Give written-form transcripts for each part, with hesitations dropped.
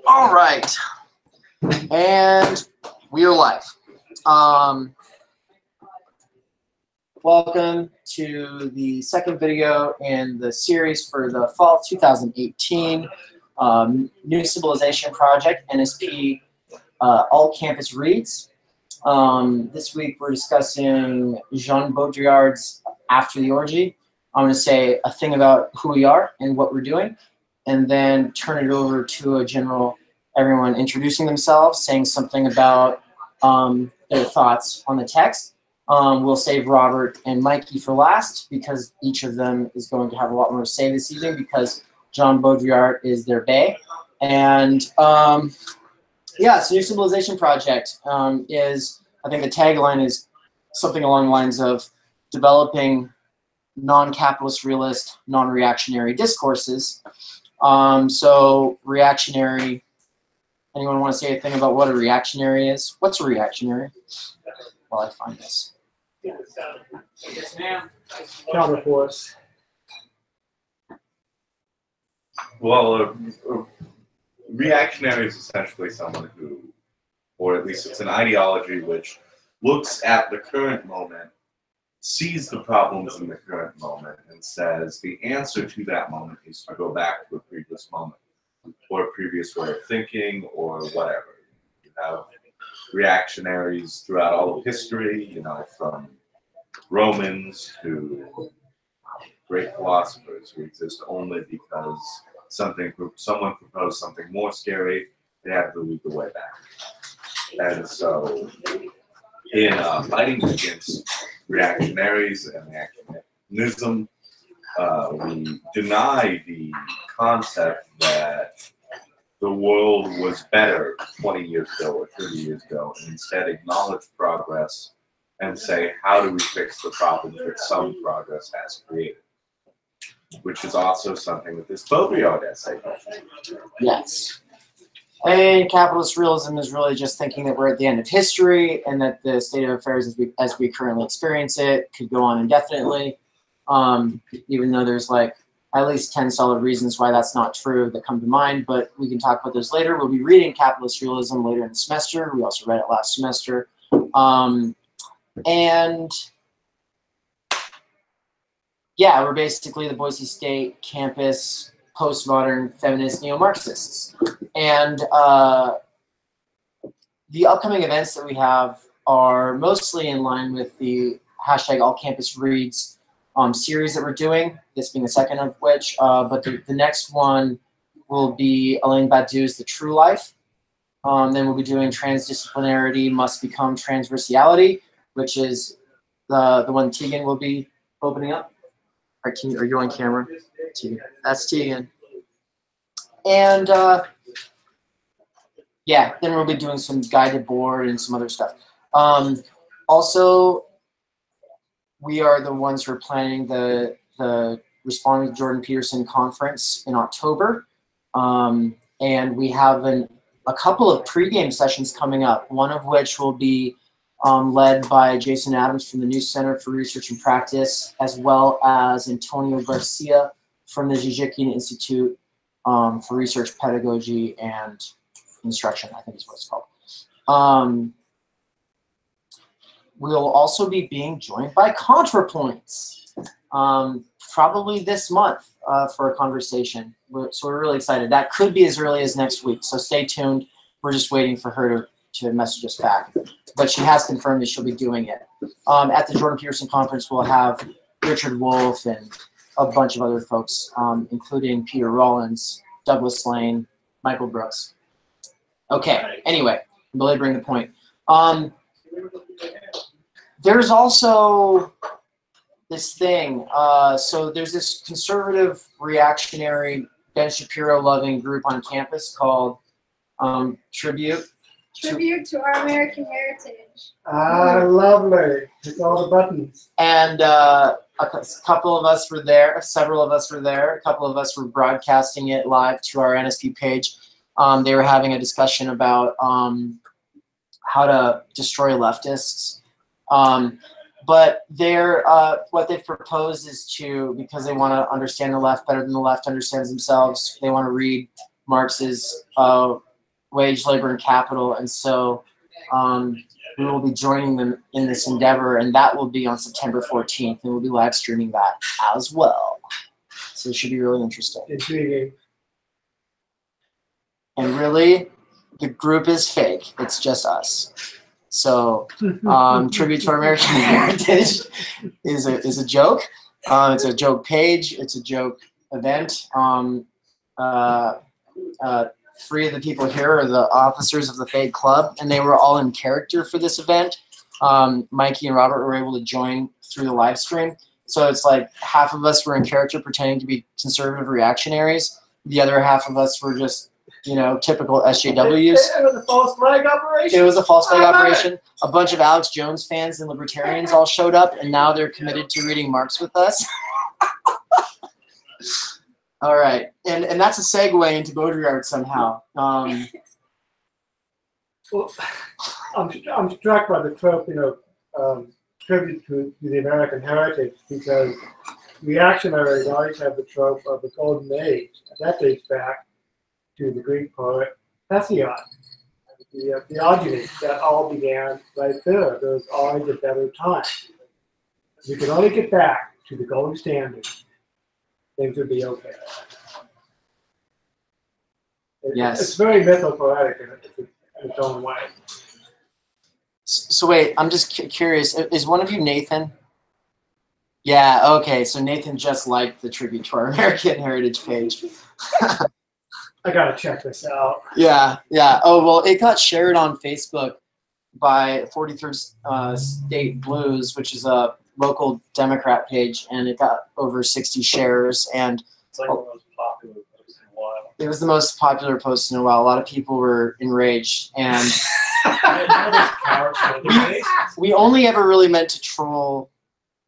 All right, and we are live. Welcome to the second video in the series for the fall 2018 New Civilization Project, NSP All-Campus Reads. This week we're discussing Jean Baudrillard's After the Orgy. I'm going to say a thing about who we are and what we're doing, and then turn it over to a general, everyone introducing themselves, saying something about their thoughts on the text. We'll save Robert and Mikey for last because each of them is going to have a lot more to say this evening because Jean Baudrillard is their bae. And yeah, so New Civilization Project is, I think the tagline is something along the lines of developing non-capitalist, realist, non-reactionary discourses. So reactionary, anyone want to say a thing about what a reactionary is? What's a reactionary? While I find this. Yes, ma'am. Counterforce. Well, a reactionary is essentially someone who, or at least it's an ideology which looks at the current moment, sees the problems in the current moment, and says the answer to that moment is to go back to a previous moment, or a previous way of thinking, or whatever. You have reactionaries throughout all of history, you know, from Romans to great philosophers who exist only because someone proposed something more scary, they had to lead the way back. And so in fighting against reactionaries and reactionarism, we deny the concept that the world was better 20 years ago or 30 years ago, and instead acknowledge progress and say, how do we fix the problems that some progress has created? Which is also something that this Baudrillard essay touches. Yes. And capitalist realism is really just thinking that we're at the end of history and that the state of affairs as we currently experience it could go on indefinitely, even though there's like at least 10 solid reasons why that's not true that come to mind, but we can talk about those later. We'll be reading capitalist realism later in the semester. We also read it last semester. And yeah, we're basically the Boise State campus postmodern feminist neo-Marxists. And the upcoming events that we have are mostly in line with the hashtag All Campus Reads series that we're doing, this being the second of which, but the next one will be Alain Badiou's The True Life. Then we'll be doing Transdisciplinarity Must Become Transversality, which is the one Tegan will be opening up. Are you on camera? Tegan. That's Tegan. And yeah, then we'll be doing some guided board and some other stuff. Also, we are the ones who are planning the Responding to Jordan Peterson conference in October. And we have a couple of pregame sessions coming up, one of which will be led by Jason Adams from the New Center for Research and Practice, as well as Antonio Garcia from the Zijikian Institute for Research, Pedagogy, and Instruction, I think is what it's called. We'll also be being joined by ContraPoints, probably this month for a conversation. So we're really excited. That could be as early as next week, so stay tuned. We're just waiting for her to message us back. But she has confirmed that she'll be doing it. At the Jordan Peterson conference, we'll have Richard Wolff and a bunch of other folks, including Peter Rollins, Douglas Lane, Michael Brooks. Okay, anyway, I'm belaboring the point. There's also this thing. So there's this conservative, reactionary, Ben Shapiro-loving group on campus called Tribute. Tribute to our American heritage. Ah, lovely. It's all the buttons. And a couple of us were there. Several of us were there. A couple of us were broadcasting it live to our NSP page. They were having a discussion about how to destroy leftists. but they're what they've proposed is to, because they want to understand the left better than the left understands themselves, they want to read Marx's Wage, Labor, and Capital, and so we will be joining them in this endeavor, and that will be on September 14th, and we'll be live streaming that as well. So it should be really interesting. Intriguing. And really, the group is fake. It's just us. So tribute to our American heritage is a joke. It's a joke page. It's a joke event. 3 of the people here are the officers of the fake club, and they were all in character for this event. Mikey and Robert were able to join through the live stream. So it's like half of us were in character pretending to be conservative reactionaries. The other half of us were just, you know, typical SJWs. It was a false flag operation. It was a false flag operation. A bunch of Alex Jones fans and libertarians all showed up, and now they're committed to reading Marx with us. All right, and that's a segue into Baudrillad somehow. Well, I'm struck by the trope, you know, tribute to the American heritage, because reactionaries always have the trope of the golden age. That dates back to the Greek poet Hesiod, the Orgy. That all began right there. There was always a better time. If we could only get back to the gold standard, things would be okay. Yes. It's very mythopoetic in its own way. So wait, I'm just curious. Is one of you Nathan? Yeah, okay. So Nathan just liked the tribute to our American heritage page. I gotta check this out. Yeah, yeah. Oh, well, it got shared on Facebook by 43rd State Blues, which is a local Democrat page, and it got over 60 shares. And it's like the most popular post in a while. It was the most popular post in a while. A lot of people were enraged, and we only ever really meant to troll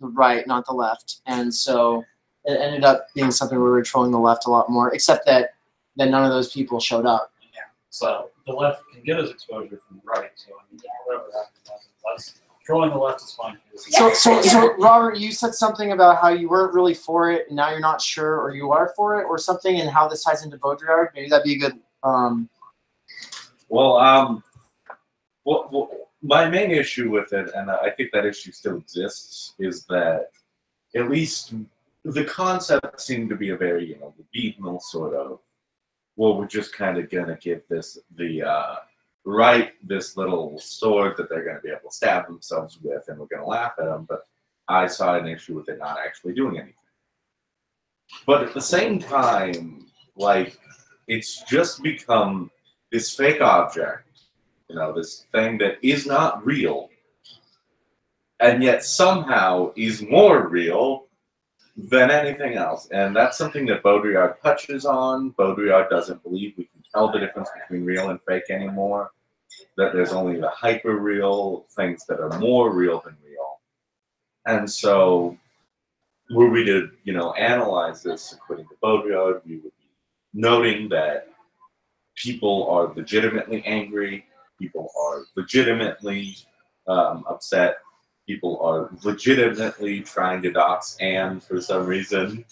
the right, not the left, and so it ended up being something where we were trolling the left a lot more, except that none of those people showed up. Yeah. So the left can get his exposure from the right. So I mean, whatever happens, trolling the left is fine. So Robert, you said something about how you weren't really for it, and now you're not sure, or you are for it, or something, and how this ties into Baudrillad. Maybe that'd be a good. Well, my main issue with it, and I think that issue still exists, is that at least the concept seemed to be a very, the beaten sort of, well, we're just kind of gonna give the right this little sword that they're gonna be able to stab themselves with, and we're gonna laugh at them. But I saw an issue with it not actually doing anything. But at the same time, like, it's just become this fake object. This thing that is not real, and yet somehow is more real than anything else. And that's something that Baudrillad touches on. Baudrillad doesn't believe we can tell the difference between real and fake anymore, that there's only the hyper-real things that are more real than real. And so, were we to, analyze this according to Baudrillad, we would be noting that people are legitimately angry. People are legitimately upset. People are legitimately trying to dox Anne for some reason.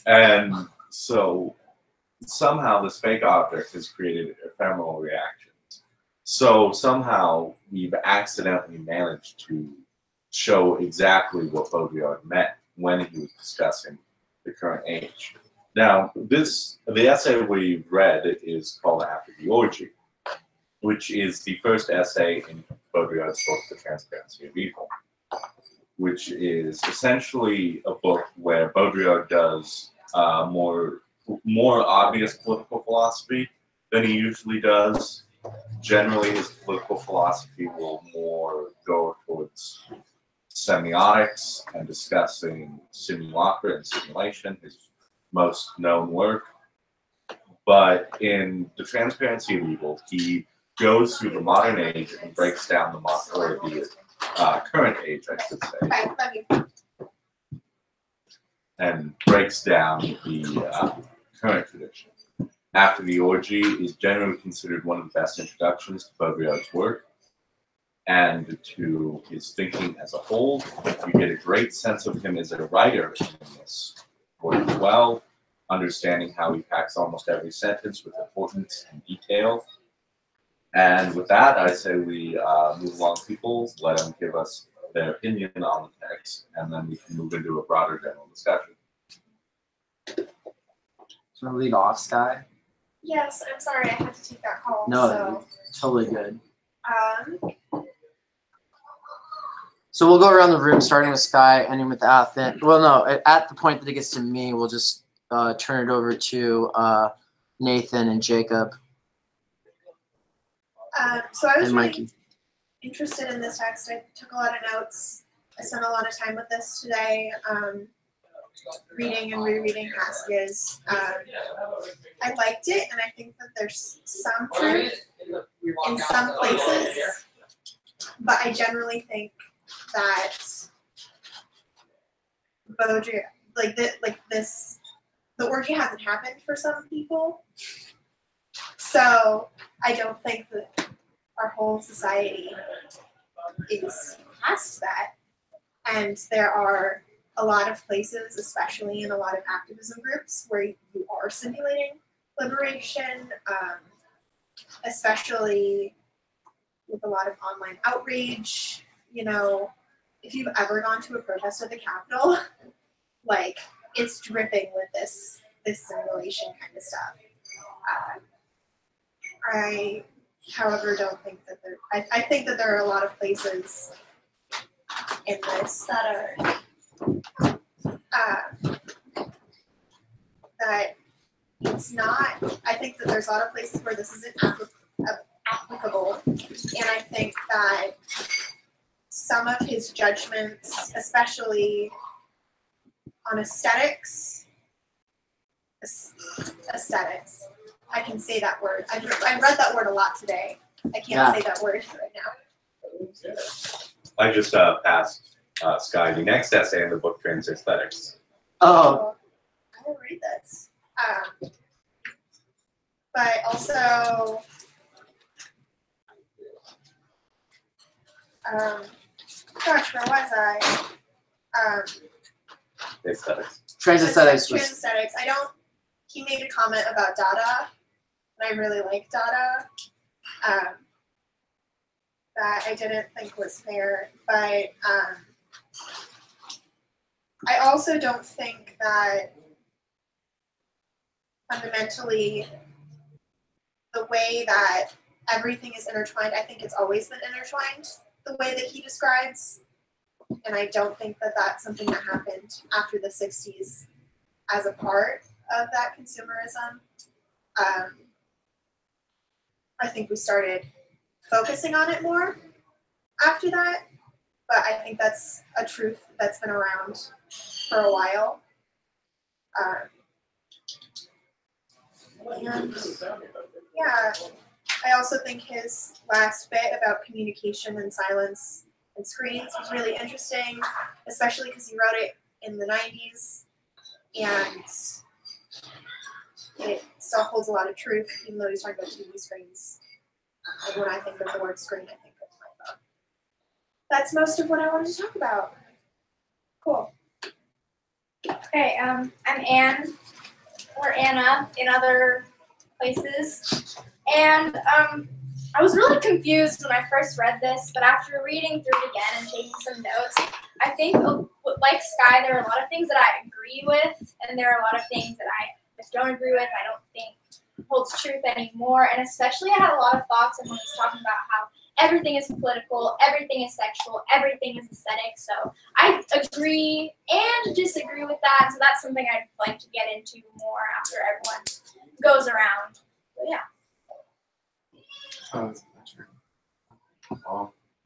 And so somehow this fake object has created ephemeral reactions. So somehow we've accidentally managed to show exactly what Baudrillad meant when he was discussing the current age. Now, the essay we read is called After the Orgy, which is the first essay in Baudrillad's book, The Transparency of Evil, which is essentially a book where Baudrillad does more obvious political philosophy than he usually does. Generally, his political philosophy will more go towards semiotics and discussing simulacra and simulation, his most known work. But in The Transparency of Evil, he goes through the modern age and breaks down the current age, I should say, and breaks down the current tradition. After the Orgy is generally considered one of the best introductions to Baudrillad's work. and to his thinking as a whole. You get a great sense of him as a writer in this work as well, understanding how he packs almost every sentence with importance and detail. And with that, I say we move along people, let them give us their opinion on the text, and then we can move into a broader general discussion. Do you want to lead off, Sky? Yes, I'm sorry I had to take that call. No, totally good. So, So we'll go around the room, starting with Sky, ending with Athen. Well, no, at the point that it gets to me, we'll just turn it over to Nathan and Jacob so I was and really Mikey. interested in this text. I took a lot of notes. I spent a lot of time with this today, reading and rereading passages. I liked it, and I think that there's some truth in some places, but I generally think that Baudrillad, the orgy hasn't happened for some people. So I don't think that our whole society is past that. And there are a lot of places, especially in a lot of activism groups, where you are simulating liberation, especially with a lot of online outrage. You know, if you've ever gone to a protest at the Capitol, like, it's dripping with this simulation kind of stuff. I, however, don't think that I think that there are a lot of places in this that are that it's not. I think that there's a lot of places where this isn't applicable, and I think that some of his judgments, especially on aesthetics. I can say that word. I've read that word a lot today. I can't say that word right now. I just passed Sky the next essay in the book, Trans Aesthetics. Oh. I will read this. But also, gosh, where was I? Aesthetics. Trans aesthetics was. Trans aesthetics. He made a comment about Dada, and I really like Dada. That I didn't think was fair, but I also don't think that fundamentally the way that everything is intertwined, I think it's always been intertwined the way that he describes, and I don't think that that's something that happened after the 60s as a part of that consumerism. I think we started focusing on it more after that, but I think that's a truth that's been around for a while. And yeah, I also think his last bit about communication and silence and screens was really interesting, especially because he wrote it in the 90s, and it still holds a lot of truth, even though he's talking about TV screens. And when I think of the word screen, I think of my phone. That's most of what I wanted to talk about. Cool. Okay, I'm Anne, or Anna in other places, and I was really confused when I first read this, but after reading through it again and taking some notes, I think, like Sky, there are a lot of things that I agree with, and there are a lot of things that I just don't agree with, I don't think holds truth anymore, and especially I had a lot of thoughts when he was talking about how everything is political, everything is sexual, everything is aesthetic, so I agree and disagree with that, so that's something I'd like to get into more after everyone goes around. But yeah. Did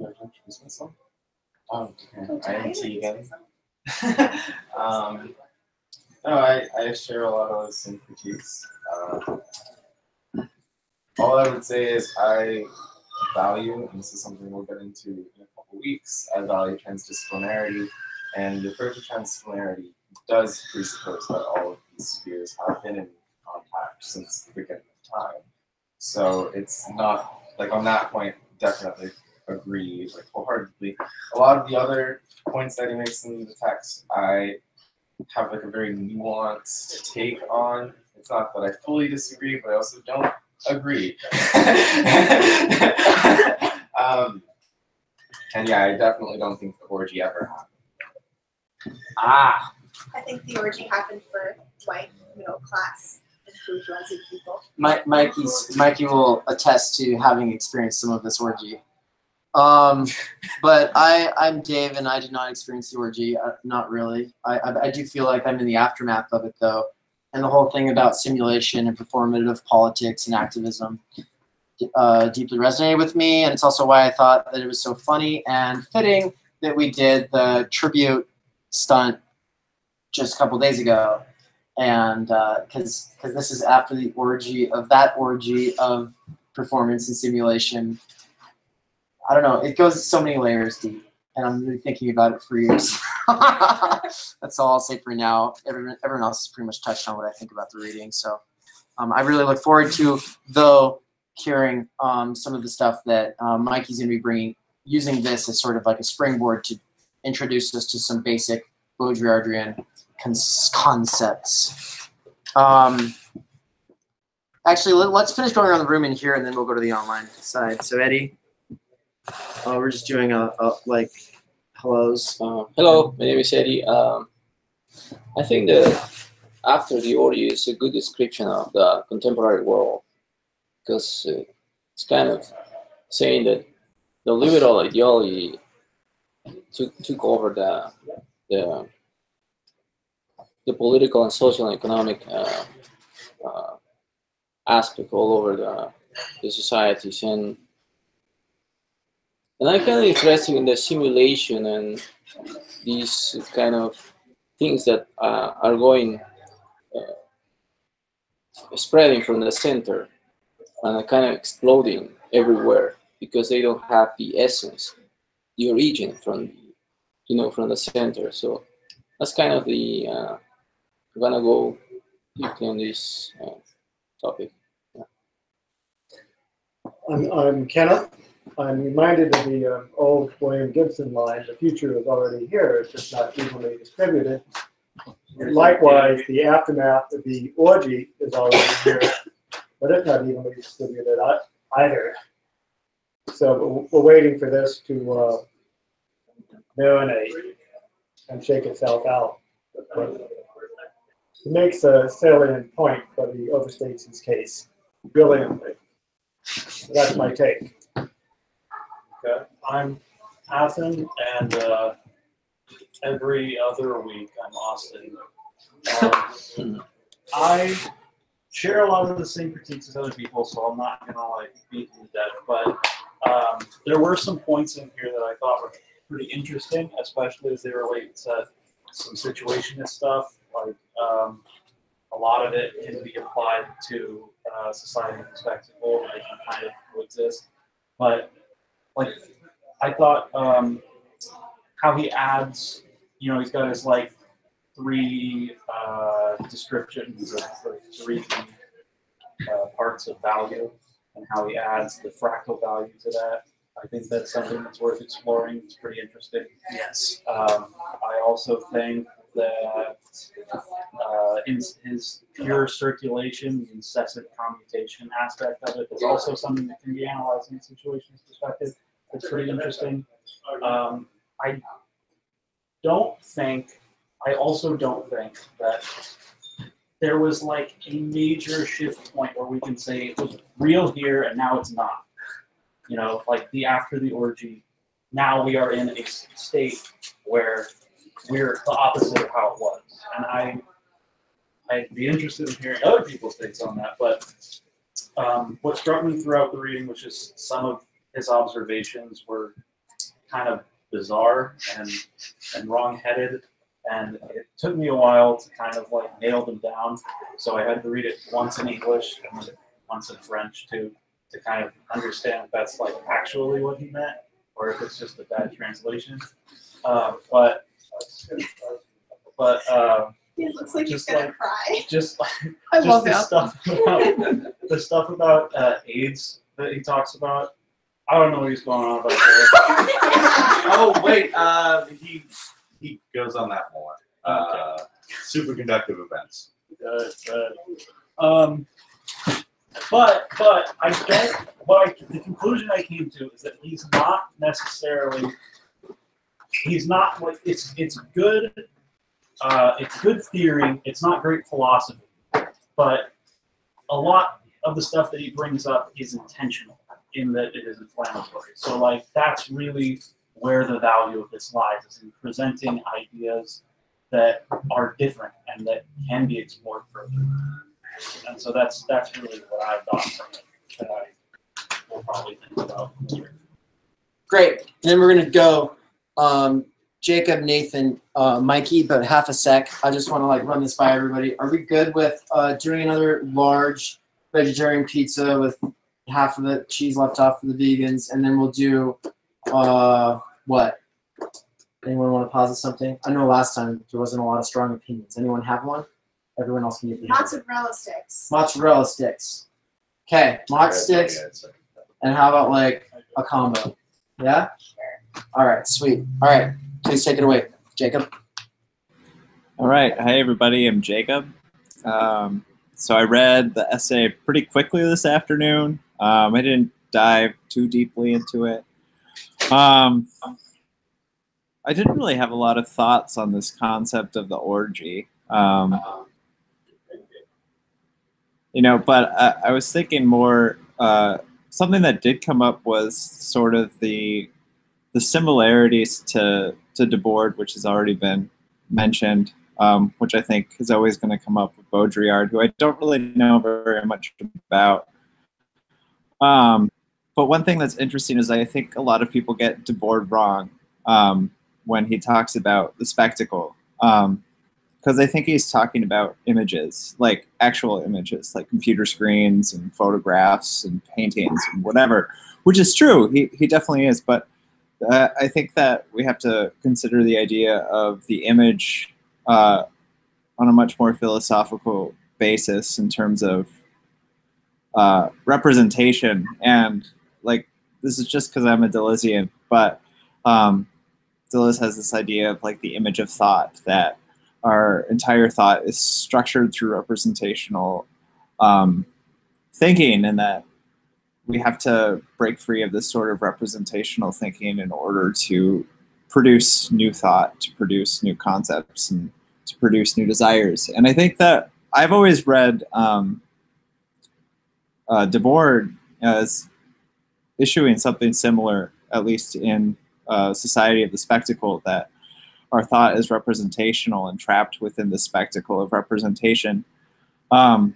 I introduce myself? Okay. I am Tegan. No, I share a lot of the same critiques. All I would say is I value, and this is something we'll get into in a couple weeks, I value transdisciplinarity, and the approach of transdisciplinarity does presuppose that all of these spheres have been in contact since the beginning of time. So it's not, like on that point, definitely agree like wholeheartedly. A lot of the other points that he makes in the text, I have like a very nuanced take on. It's not that I fully disagree, but I also don't agree. And yeah, I definitely don't think the orgy ever happened. Ah, I think the orgy happened for white middle class and bourgeoisie people. Mikey will attest to having experienced some of this orgy. But I'm Dave, and I did not experience the orgy. Not really. I do feel like I'm in the aftermath of it, though. And the whole thing about simulation and performative politics and activism deeply resonated with me. And it's also why I thought that it was so funny and fitting that we did the tribute stunt just a couple days ago. And because this is after the orgy of performance and simulation. I don't know. It goes so many layers deep, and I'm really thinking about it for years. That's all I'll say for now. Everyone else has pretty much touched on what I think about the reading. So I really look forward to, though, hearing some of the stuff that Mikey's going to be using this as sort of like a springboard to introduce us to some basic Baudrillardian concepts. Actually, let's finish going around the room in here, and then we'll go to the online side. So, Eddie. We're just doing like hellos. Hello, my name is Eddie. I think that after the orgy is a good description of the contemporary world, because it's kind of saying that the liberal ideology took over the political and social and economic aspect all over the societies. And I'm kind of interested in the simulation and these kind of things that are going spreading from the center and are kind of exploding everywhere because they don't have the essence, the origin from the center. So that's kind of the I'm gonna go deeply on this topic. Yeah. I'm Kenneth. I'm reminded of the old William Gibson line, the future is already here, it's just not evenly distributed. And likewise, the aftermath of the orgy is already here, but it's not evenly distributed either. So we're waiting for this to marinate and shake itself out. But it makes a salient point, but he overstates his case brilliantly. That's my take. Okay. I'm Athen, and every other week I'm Austin. I share a lot of the same critiques as other people, so I'm not gonna like beat them to death. But there were some points in here that I thought were pretty interesting, especially as they relate to some situationist stuff. Like a lot of it can be applied to society and spectacle, and they can kind of coexist. But like, I thought how he adds, he's got his like three descriptions of the three parts of value, and how he adds the fractal value to that. I think that's something that's worth exploring. It's pretty interesting. Yes. I also think that in his pure circulation, the incessant commutation aspect of it is also something that can be analyzed in a situationist perspective. It's pretty interesting. I also don't think that there was like a major shift point where we can say it was real here and now it's not. Like after the orgy, now we are in a state where we're the opposite of how it was. And I'd be interested in hearing other people's takes on that. But what struck me throughout the reading was just some of his observations were kind of bizarre and wrong-headed, and it took me a while to kind of like nail them down. So I had to read it once in English and then once in French to kind of understand if that's like actually what he meant or if it's just a bad translation. But it looks like he's gonna cry. I love that stuff about the stuff about AIDS that he talks about. I don't know what he's going on about there. Oh wait, he goes on that more. Superconductive events. But I don't. The conclusion I came to is that he's not necessarily. He's not like it's good. It's good theory. It's not great philosophy, but a lot of the stuff that he brings up is intentional in that it is inflammatory. So like that's really where the value of this lies, is in presenting ideas that are different and that can be explored further. And so that's really what I've got from it that I will probably think about later. Great. And then we're gonna go Jacob, Nathan, Mikey, but half a sec. I just want to like run this by everybody. Are we good with doing another large vegetarian pizza with half of the cheese left off for the vegans, and then we'll do what? Anyone want to posit something? I know last time there wasn't a lot of strong opinions. Anyone have one? Everyone else can get the Mozzarella sticks. mozzarella sticks. Okay, mozz sticks. And how about like a combo? Yeah? Sure. All right, sweet. All right, please take it away, Jacob. All right. Hi, everybody. I'm Jacob. So I read the essay pretty quickly this afternoon. I didn't dive too deeply into it. I didn't really have a lot of thoughts on this concept of the orgy. But I was thinking more, something that did come up was sort of the similarities to Debord, which has already been mentioned, which I think is always going to come up with Baudrillad, who I don't really know very much about. But one thing that's interesting is I think a lot of people get Debord wrong when he talks about the spectacle. Because I think he's talking about images, like actual images, like computer screens and photographs and paintings and whatever, which is true. He definitely is. But I think that we have to consider the idea of the image on a much more philosophical basis in terms of representation. And like, this is just because I'm a Deleuzian, but Deleuze has this idea of like the image of thought, that our entire thought is structured through representational thinking, and that we have to break free of this sort of representational thinking in order to produce new thought, to produce new concepts, and to produce new desires. And I think that I've always read Debord as issuing something similar, at least in Society of the Spectacle, that our thought is representational and trapped within the spectacle of representation. And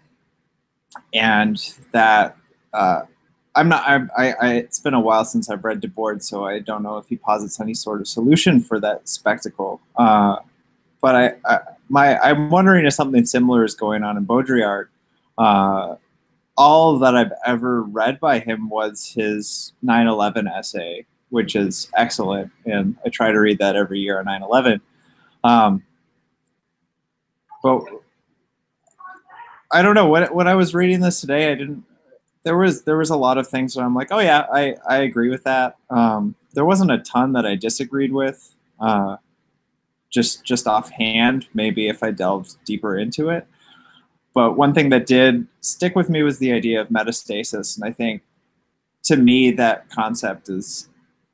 that it's been a while since I've read Debord, so I don't know if he posits any sort of solution for that spectacle. But I'm wondering if something similar is going on in Baudrillad. All that I've ever read by him was his 9/11 essay, which is excellent, and I try to read that every year on 9/11. But I don't know, when I was reading this today, there was a lot of things where I'm like, oh yeah, I agree with that. There wasn't a ton that I disagreed with, just offhand, maybe if I delved deeper into it. But one thing that did stick with me was the idea of metastasis, and I think, to me, that concept is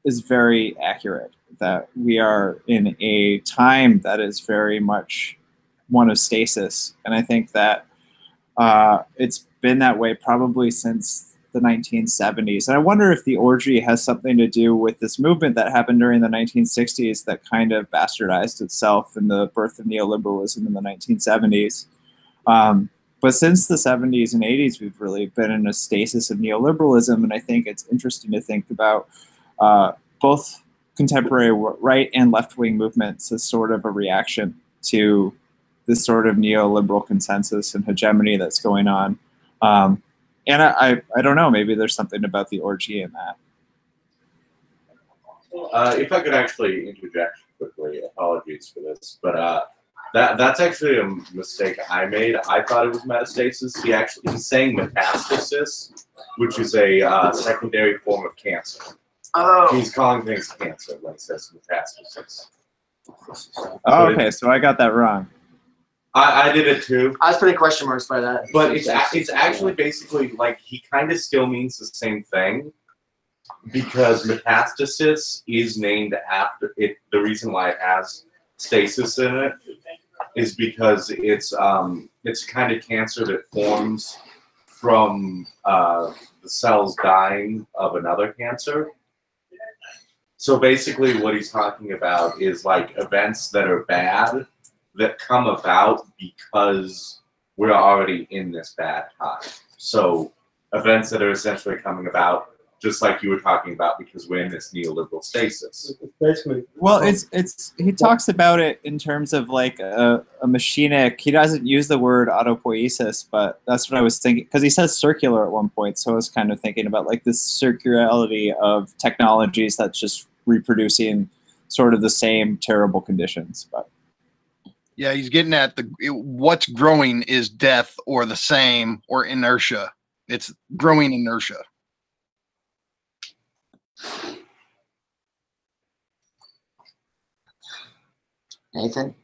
very accurate, that we are in a time that is very much one of stasis. And I think that it's been that way probably since the 1970s. And I wonder if the orgy has something to do with this movement that happened during the 1960s that kind of bastardized itself in the birth of neoliberalism in the 1970s. But since the 70s and 80s, we've really been in a stasis of neoliberalism. And I think it's interesting to think about both contemporary right and left-wing movements as sort of a reaction to this sort of neoliberal consensus and hegemony that's going on. And I don't know, maybe there's something about the orgy in that. If I could actually interject quickly, apologies for this, but That's actually a mistake I made. I thought it was metastasis. He's saying metastasis, which is a secondary form of cancer. Oh. He's calling things cancer when he says metastasis. Oh, okay, so I got that wrong. I did it too. I was putting question marks by that. But it's actually basically like he kind of still means the same thing, because metastasis is named after it. The reason why it has stasis in it is because it's kind of cancer that forms from the cells dying of another cancer. So basically what he's talking about is like events that are bad that come about because we're already in this bad time. So events that are essentially coming about just like you were talking about because we're in this neoliberal stasis. Basically. Well, he talks about it in terms of like a machinic. He doesn't use the word autopoiesis, but that's what I was thinking, because he says circular at one point. So I was kind of thinking about like this circularity of technologies that's just reproducing sort of the same terrible conditions. But yeah, he's getting at what's growing is death or the same or inertia. It's growing inertia. Nathan?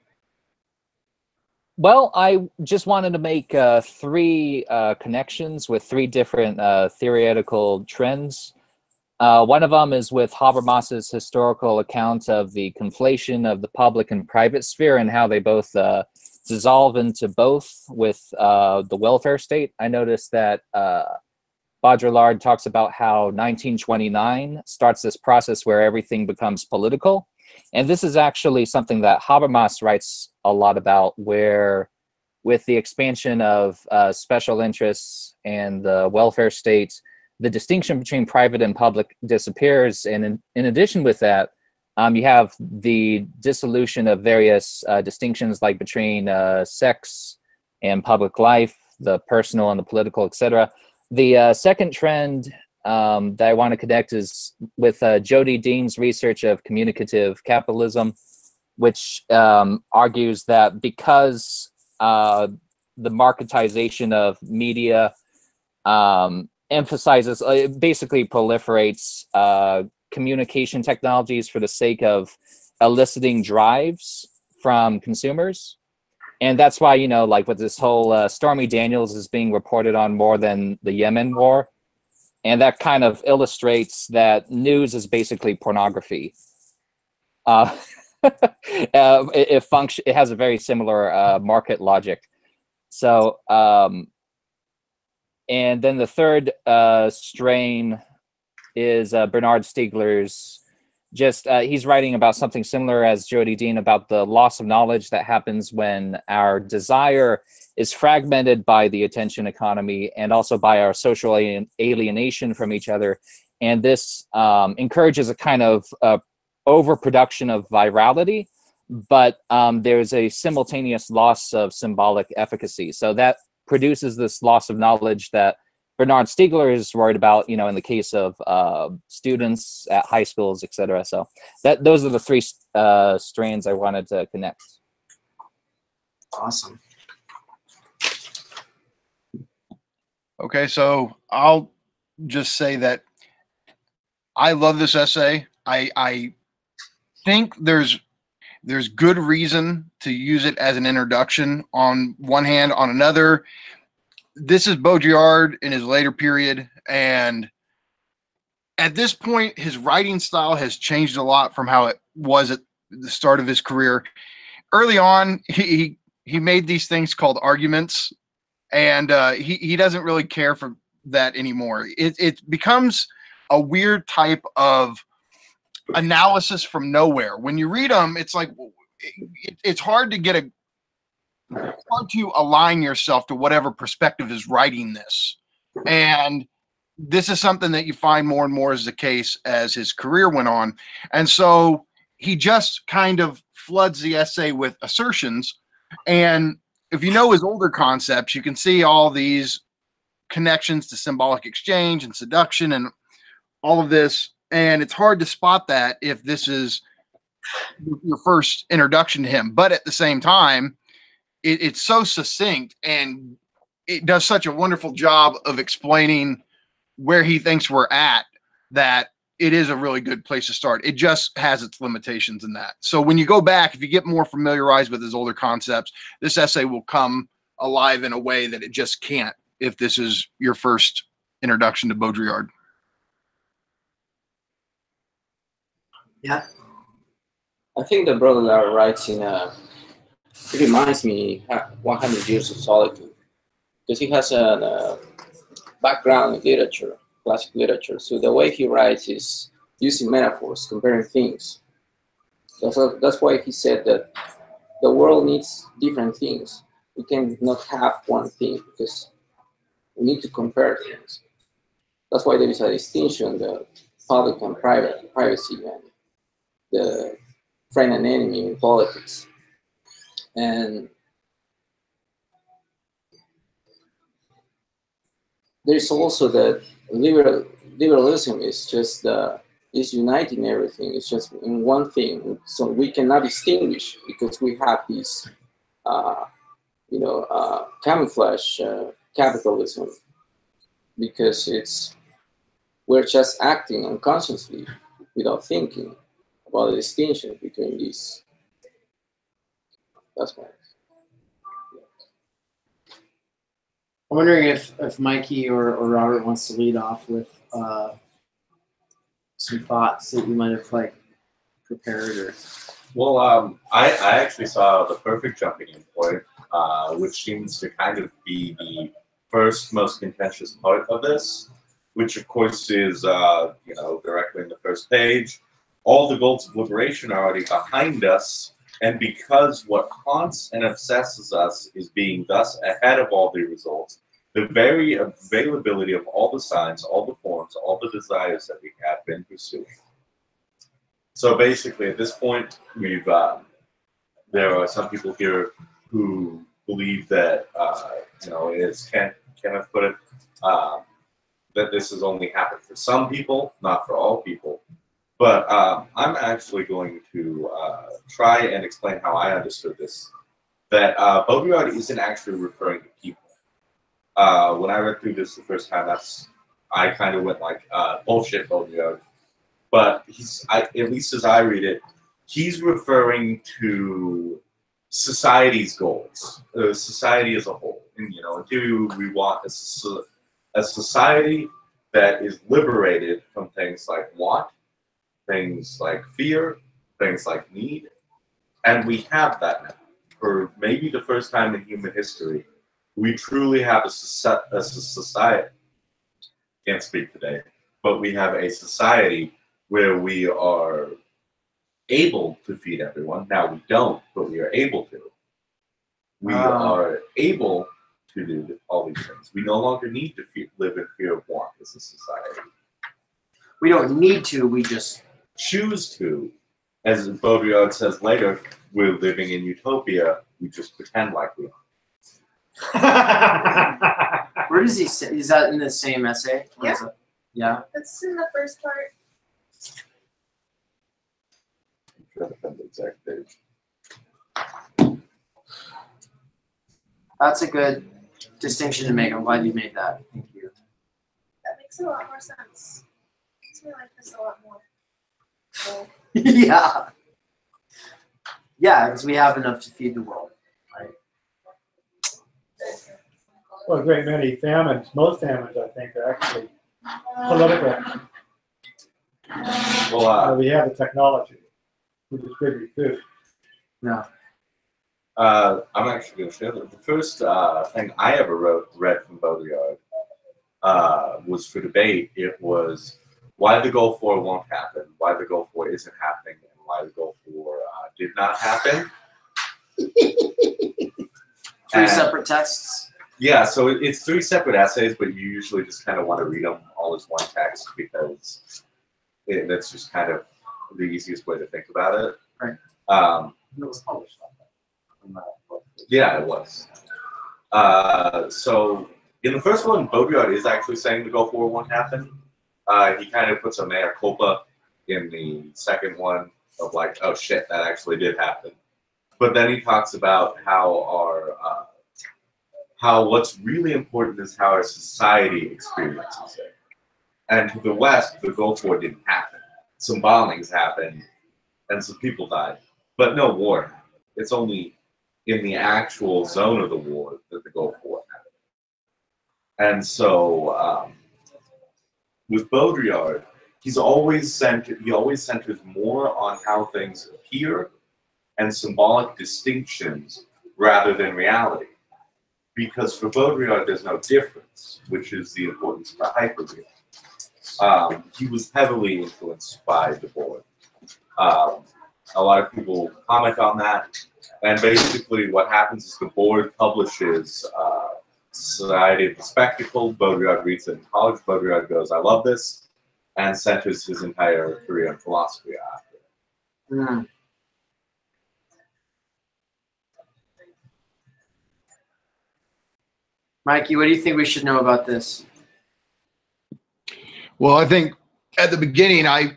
Well, I just wanted to make three connections with three different theoretical trends. One of them is with Habermas's historical account of the conflation of the public and private sphere and how they both dissolve into both with the welfare state. I noticed that Baudrillad talks about how 1929 starts this process where everything becomes political. And this is actually something that Habermas writes a lot about, where with the expansion of special interests and the welfare state, the distinction between private and public disappears. And in addition with that, you have the dissolution of various distinctions like between sex and public life, the personal and the political, etc. The second trend that I want to connect is with Jody Dean's research of communicative capitalism, which argues that because the marketization of media emphasizes, basically proliferates communication technologies for the sake of eliciting drives from consumers. And that's why, you know, like with this whole Stormy Daniels is being reported on more than the Yemen war. And that kind of illustrates that news is basically pornography. It has a very similar market logic. So, and then the third strain is Bernard Stiegler's. He's writing about something similar as Jody Dean about the loss of knowledge that happens when our desire is fragmented by the attention economy and also by our social alienation from each other. And this encourages a kind of overproduction of virality, but there's a simultaneous loss of symbolic efficacy. So that produces this loss of knowledge that Bernard Stiegler is worried about, you know, in the case of students at high schools, etc. So those are the three strands I wanted to connect. Awesome. Okay, so I'll just say that I love this essay. I think there's good reason to use it as an introduction on one hand. On another, this is Baudrillad in his later period, and at this point, his writing style has changed a lot from how it was at the start of his career. Early on, he made these things called arguments, and he doesn't really care for that anymore. It becomes a weird type of analysis from nowhere. When you read them, it's like it's hard to hard to align yourself to whatever perspective is writing this. And this is something that you find more and more is the case as his career went on. And so he just kind of floods the essay with assertions. And if you know his older concepts, you can see all these connections to symbolic exchange and seduction and all of this. And it's hard to spot that if this is your first introduction to him. But at the same time, it's so succinct, and it does such a wonderful job of explaining where he thinks we're at, that it is a really good place to start. It just has its limitations in that. So when you go back, if you get more familiarized with his older concepts, this essay will come alive in a way that it just can't if this is your first introduction to Baudrillad. Yeah. I think that Baudrillad writes in a. It reminds me 100 Years of Solitude, because he has a background in literature, classic literature. So the way he writes is using metaphors, comparing things. That's why he said that the world needs different things. We cannot have one thing because we need to compare things. That's why there is a distinction, the public and private, privacy, and the friend and enemy in politics. And there's also that liberalism is just is uniting everything. It's just in one thing. So we cannot distinguish because we have this, camouflage capitalism, because we're just acting unconsciously without thinking about the distinction between these. That's why. I'm wondering if Mikey or Robert wants to lead off with some thoughts that you might have prepared or. Well, I actually saw the perfect jumping in point, which seems to kind of be the first most contentious part of this, which of course is directly in the first page. All the goals of liberation are already behind us, and because what haunts and obsesses us is being thus ahead of all the results, the very availability of all the signs, all the forms, all the desires that we have been pursuing. So basically, at this point, there are some people here who believe that, as Kenneth put it, that this has only happened for some people, not for all people. But I'm actually going to try and explain how I understood this. That Baudrillad isn't actually referring to people. When I read through this the first time, I kind of went like, bullshit, Baudrillad. But at least as I read it, he's referring to society's goals, society as a whole. And do we want a society that is liberated from things like want, things like fear, things like need, and we have that now. For maybe the first time in human history, we truly have a society. Can't speak today, but we have a society where we are able to feed everyone. Now we don't, but we are able to. We are able to do all these things. We no longer need to live in fear of want as a society. We don't need to, we just choose to. As Baudrillad says later, we're living in utopia, we just pretend like we are. Where does he say? Is that in the same essay? Yeah. Yeah. That's in the first part. I'm trying to find the exact page. That's a good distinction to make. I'm glad you made that. Thank you. That makes a lot more sense. Makes me like this a lot more. So. Yeah. Yeah, because we have enough to feed the world, right? Well, a great many famines, most famines, I think, are actually political. Well, we have the technology to distribute food. Yeah. I'm actually going to share that. The first thing I ever read from Baudrillad was for debate. It was why the Gulf War won't happen, why the Gulf War isn't happening, and why the Gulf War did not happen. Three separate texts. Yeah, so it's three separate essays, but you usually just kind of want to read them all as one text because that's just kind of the easiest way to think about it. Right. It was published on that. Yeah, it was. So in the first one, Baudrillad is actually saying the Gulf War won't happen. He kind of puts a mea culpa in the second one of like, oh shit, that actually did happen. But then he talks about how how what's really important is how our society experiences it. And to the West, the Gulf War didn't happen. Some bombings happened, and some people died, but no war happened. It's only in the actual zone of the war that the Gulf War happened. And so with Baudrillard, he always centers more on how things appear and symbolic distinctions rather than reality. Because for Baudrillard, there's no difference, which is the importance of the hyperreal. He was heavily influenced by Du Bois. A lot of people comment on that. And basically what happens is the board publishes Society of the Spectacle. Baudrillard reads it in college. Baudrillard goes, I love this, and centers his entire career in philosophy after it. Mm. Mikey, what do you think we should know about this? Well, I think at the beginning, I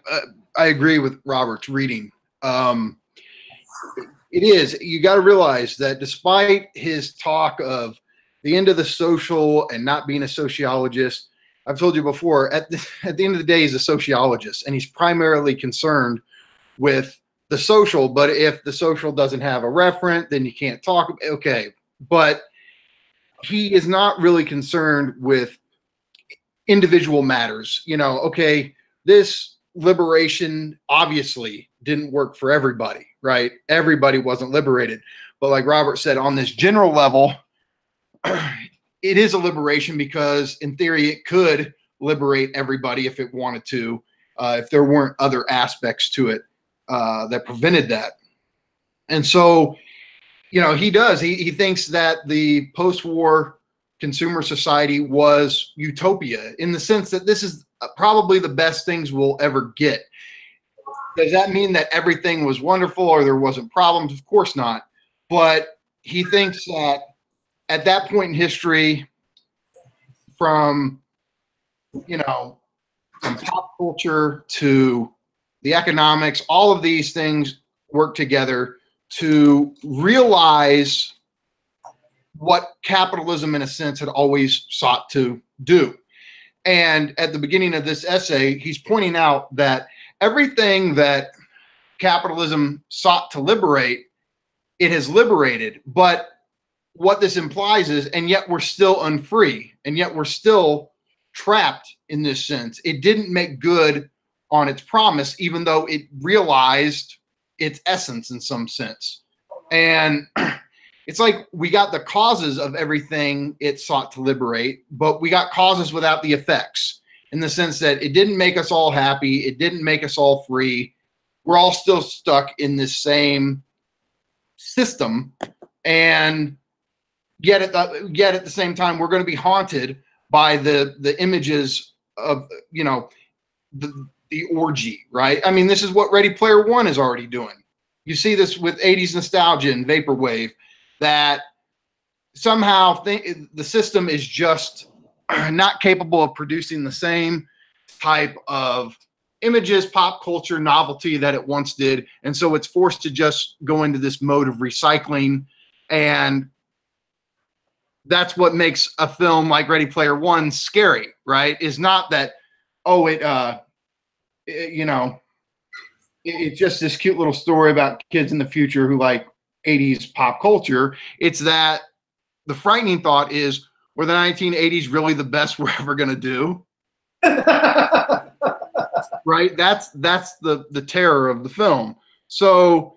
agree with Robert's reading. It is. You got to realize that despite his talk of the end of the social and not being a sociologist, I've told you before, at the end of the day, he's a sociologist, and he's primarily concerned with the social. But if the social doesn't have a referent, then you can't talk. Okay. But he is not really concerned with individual matters. You know, okay, this liberation obviously didn't work for everybody, right? Everybody wasn't liberated. But like Robert said, on this general level, it is a liberation because in theory it could liberate everybody if it wanted to, if there weren't other aspects to it that prevented that. And so, you know, he does. He thinks that the post-war consumer society was utopia in the sense that this is probably the best things we'll ever get. Does that mean that everything was wonderful or there wasn't problems? Of course not. But he thinks that at that point in history, from, you know, from pop culture to the economics, all of these things work together to realize what capitalism, in a sense, had always sought to do. And at the beginning of this essay, he's pointing out that everything that capitalism sought to liberate, it has liberated. But what this implies is, and yet we're still unfree, and yet we're still trapped in this sense. It didn't make good on its promise, even though it realized its essence in some sense. And it's like we got the causes of everything it sought to liberate, but we got causes without the effects, in the sense that it didn't make us all happy. It didn't make us all free. We're all still stuck in this same system. And yet at the same time, we're going to be haunted by the images of, you know, the orgy, right? I mean, this is what Ready Player One is already doing. You see this with 80s nostalgia and vaporwave, that somehow the system is just not capable of producing the same type of images, pop culture, novelty that it once did. And so it's forced to just go into this mode of recycling. And that's what makes a film like Ready Player One scary, right? Is not that, oh, you know, it's just this cute little story about kids in the future who like 80s pop culture. It's that the frightening thought is, were the 1980s really the best we're ever going to do? Right? That's the terror of the film. So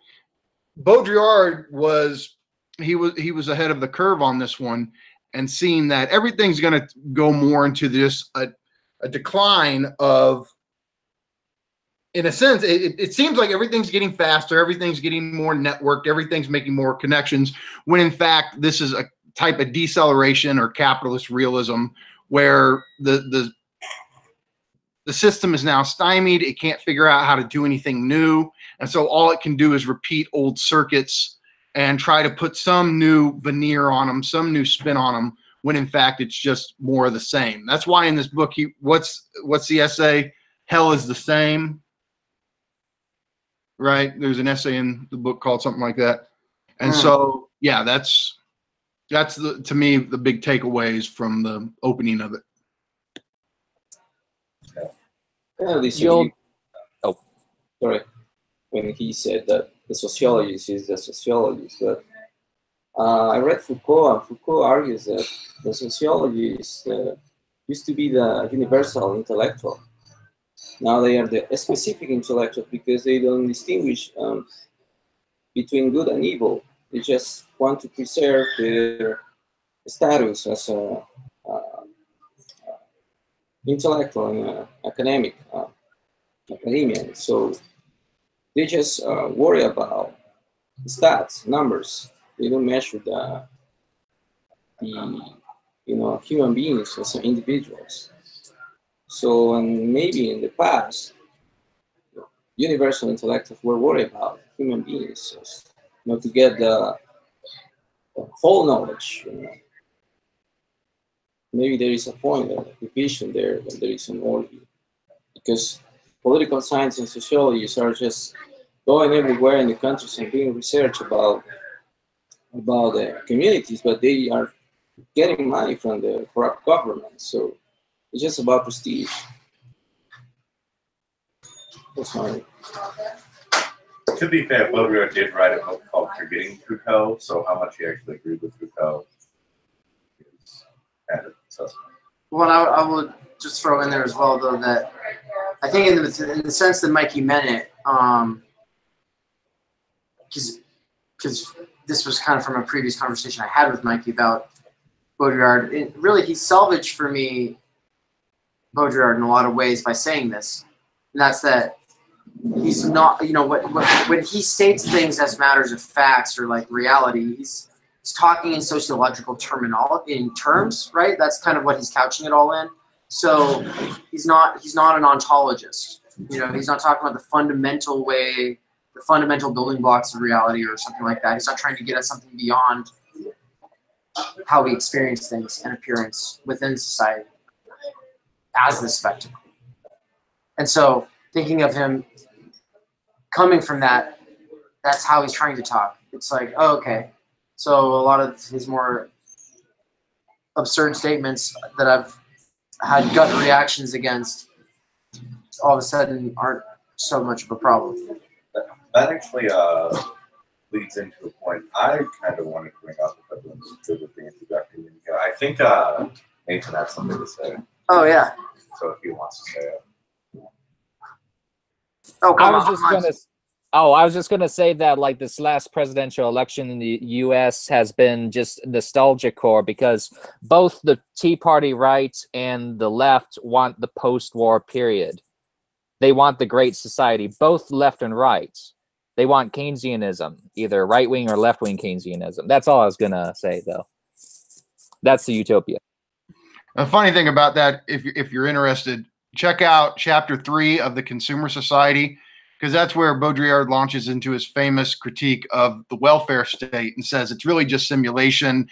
Baudrillard was ahead of the curve on this one, and seeing that everything's going to go more into this a decline of, in a sense, it seems like everything's getting faster, everything's getting more networked, everything's making more connections, when in fact this is a type of deceleration or capitalist realism where the system is now stymied. It can't figure out how to do anything new, and so all it can do is repeat old circuits and try to put some new veneer on them, some new spin on them, when in fact it's just more of the same. That's why in this book, what's the essay? Hell is the same. Right? There's an essay in the book called something like that. And so, yeah, that's to me the big takeaways from the opening of it. Kind of disagree. Oh, sorry. When he said that the sociologist is the sociologist, but I read Foucault, and Foucault argues that the sociologists used to be the universal intellectual. Now they are the specific intellectual because they don't distinguish between good and evil. They just want to preserve their status as a intellectual and academia. So they just worry about stats, numbers. They don't measure the human beings as individuals. So, and maybe in the past, universal intellectuals were worried about human beings, to get the whole knowledge. Maybe there is a point, a division there when there is an orgy, because political science and sociologists are just going everywhere in the countries and doing research about the communities, but they are getting money from the corrupt government. So it's just about prestige. That's fine. To be fair, Baudrillad did write a book called Forgetting Foucault, so how much he actually agreed with Foucault is kind of suspect. What I would just throw in there as well, though, that I think in the sense that Mikey meant it, because this was kind of from a previous conversation I had with Mikey about Baudrillad. Really, he salvaged for me Baudrillad in a lot of ways by saying this, and that's that he's not, when he states things as matters of facts or like reality, he's talking in sociological terms, right? That's kind of what he's couching it all in. So he's not an ontologist. He's not talking about the fundamental building blocks of reality or something like that. He's not trying to get at something beyond how we experience things and appearance within society as this spectacle. And so thinking of him coming from that, that's how he's trying to talk. It's like, oh, okay. So a lot of his more absurd statements that I've had gut reactions against all of a sudden aren't so much of a problem. That actually leads into a point I kind of wanted to bring up if everyone's good with the introduction. I think Nathan had something to say. Oh, yeah. So if he wants to say it. Oh, I was just gonna say that like this last presidential election in the U.S. has been just nostalgic core because both the Tea Party right and the left want the post-war period. They want the Great Society, both left and right. They want Keynesianism, either right-wing or left-wing Keynesianism. That's all I was gonna say, though. That's the utopia. The funny thing about that, if you're interested, check out Chapter 3 of the Consumer Society, because that's where Baudrillad launches into his famous critique of the welfare state and says it's really just simulation.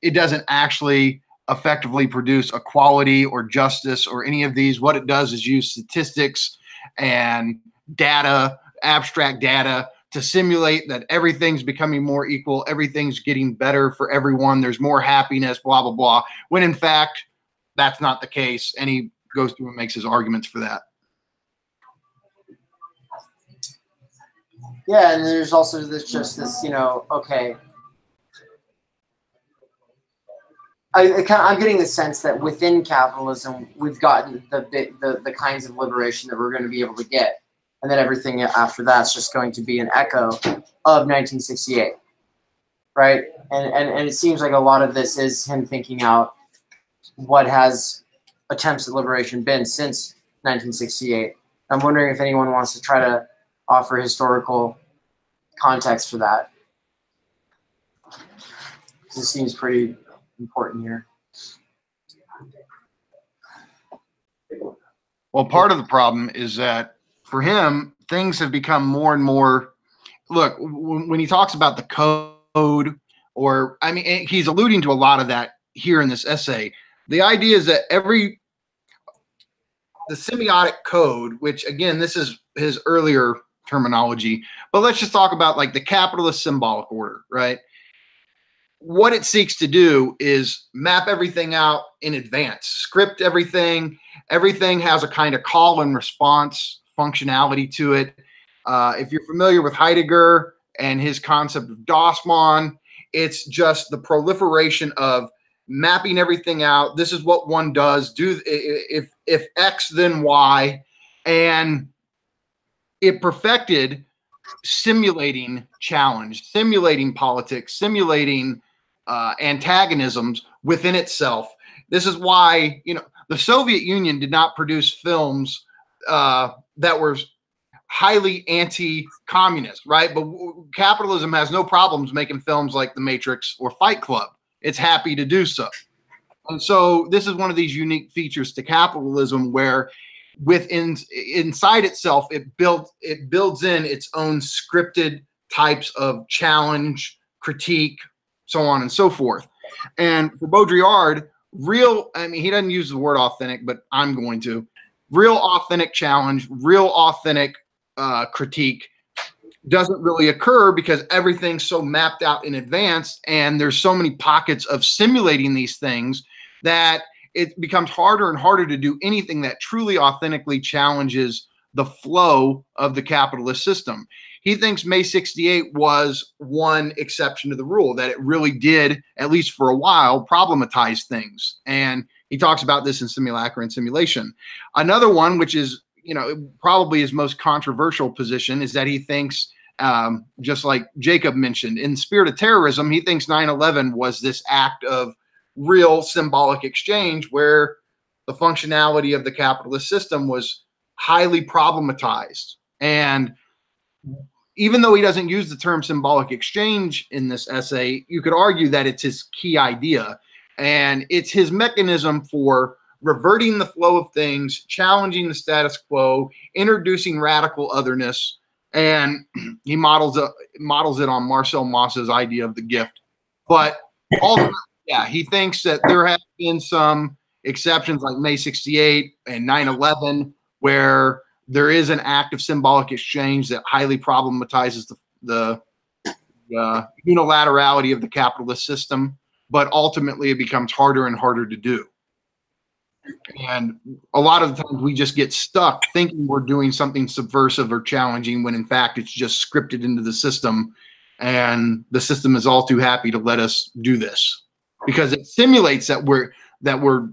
It doesn't actually effectively produce equality or justice or any of these. What it does is use statistics and data, abstract data, to simulate that everything's becoming more equal, everything's getting better for everyone, there's more happiness, blah, blah, blah, when in fact, that's not the case. And he goes through and makes his arguments for that. Yeah, and there's also this, okay. I'm getting the sense that within capitalism, we've gotten the kinds of liberation that we're going to be able to get, and then everything after that's just going to be an echo of 1968, right? And it seems like a lot of this is him thinking out what has attempts at liberation been since 1968. I'm wondering if anyone wants to try to offer historical context for that. This seems pretty important here. Well, part of the problem is that for him, things have become more and more. Look, when he talks about the code, or I mean, he's alluding to a lot of that here in this essay. The idea is that the semiotic code, which again, this is his earlier terminology, but let's just talk about like the capitalist symbolic order, right? What it seeks to do is map everything out in advance, script everything. Everything has a kind of call and response functionality to it. If you're familiar with Heidegger and his concept of Dossmann, it's just the proliferation of mapping everything out. This is what one does. Do if X, then Y, and it perfected simulating challenge, simulating politics, simulating antagonisms within itself. This is why, you know, the Soviet Union did not produce films that were highly anti-communist, right? But capitalism has no problems making films like The Matrix or Fight Club. It's happy to do so. And so this is one of these unique features to capitalism where inside itself, it builds in its own scripted types of challenge, critique, so on and so forth. And for Baudrillard, I mean, he doesn't use the word authentic, but I'm going to. Real authentic challenge, real authentic critique doesn't really occur because everything's so mapped out in advance and there's so many pockets of simulating these things that it becomes harder and harder to do anything that truly authentically challenges the flow of the capitalist system. He thinks May 68 was one exception to the rule, that it really did, at least for a while, problematize things. And he talks about this in Simulacra and Simulation. Another one, which is, you know, probably his most controversial position, is that he thinks, just like Jacob mentioned, in Spirit of Terrorism, he thinks 9/11 was this act of real symbolic exchange where the functionality of the capitalist system was highly problematized. And even though he doesn't use the term symbolic exchange in this essay, you could argue that it's his key idea. And it's his mechanism for reverting the flow of things, challenging the status quo, introducing radical otherness. And he models it on Marcel Mauss's idea of the gift. But also, yeah, he thinks that there have been some exceptions like May 68 and 9/11 where there is an act of symbolic exchange that highly problematizes the unilaterality of the capitalist system, but ultimately it becomes harder and harder to do. And a lot of the times we just get stuck thinking we're doing something subversive or challenging when in fact it's just scripted into the system, and the system is all too happy to let us do this because it simulates that we're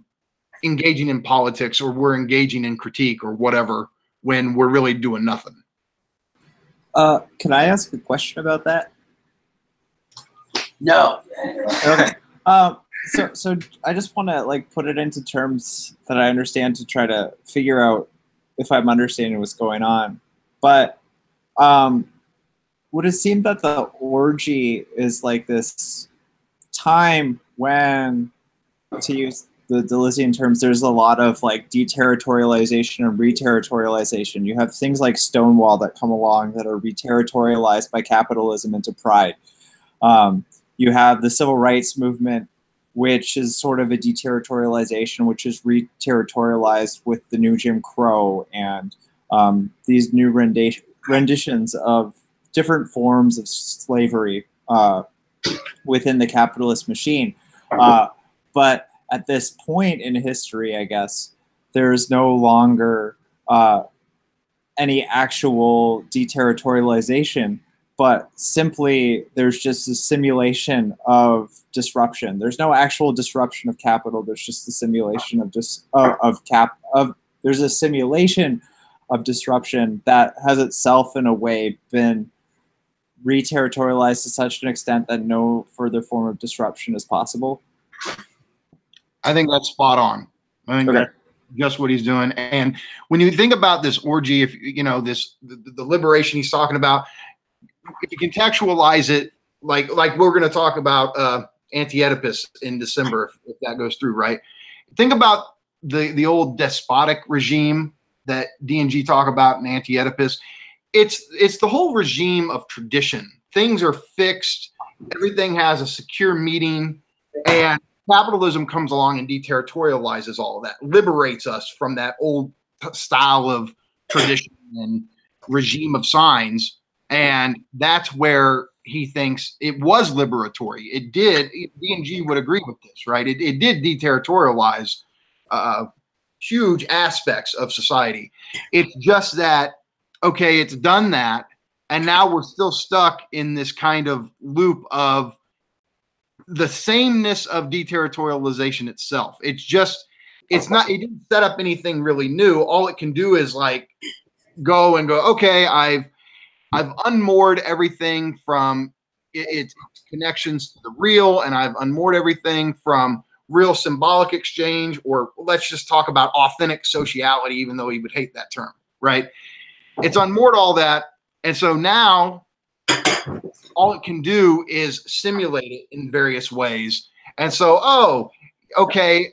engaging in politics or we're engaging in critique or whatever when we're really doing nothing. Can I ask a question about that? No. Okay. So I just want to like put it into terms that I understand to try to figure out if I'm understanding what's going on. But would it seem that the orgy is like this time when, to use the Deleuzian terms, there's a lot of like deterritorialization and reterritorialization. You have things like Stonewall that come along that are reterritorialized by capitalism into pride. You have the civil rights movement, which is sort of a deterritorialization, which is reterritorialized with the new Jim Crow and these new renditions of different forms of slavery within the capitalist machine. But at this point in history, I guess, there's no longer any actual deterritorialization, but simply there's just a simulation of disruption. There's no actual disruption of capital. There's just a simulation of there's a simulation of disruption that has itself in a way been reterritorialized to such an extent that no further form of disruption is possible. I think that's spot on. I think that's just what he's doing. And when you think about this orgy, if you know this, the liberation he's talking about, if you contextualize it, like we're going to talk about anti-Oedipus in December, if that goes through, right? Think about the old despotic regime that D&G talk about in anti-Oedipus. It's the whole regime of tradition. Things are fixed. Everything has a secure meeting, and capitalism comes along and deterritorializes all of that, liberates us from that old style of tradition and regime of signs, and that's where he thinks it was liberatory. It did. D&G would agree with this, right? It did deterritorialize huge aspects of society. It's just that, okay, it's done that, and now we're still stuck in this kind of loop of the sameness of deterritorialization itself. It's just, it's not, it didn't set up anything really new. All it can do is like go, okay, I've unmoored everything from its connections to the real, and I've unmoored everything from real symbolic exchange, or let's just talk about authentic sociality, even though he would hate that term, right? It's unmoored all that, and so now all it can do is simulate it in various ways. And so, oh, okay,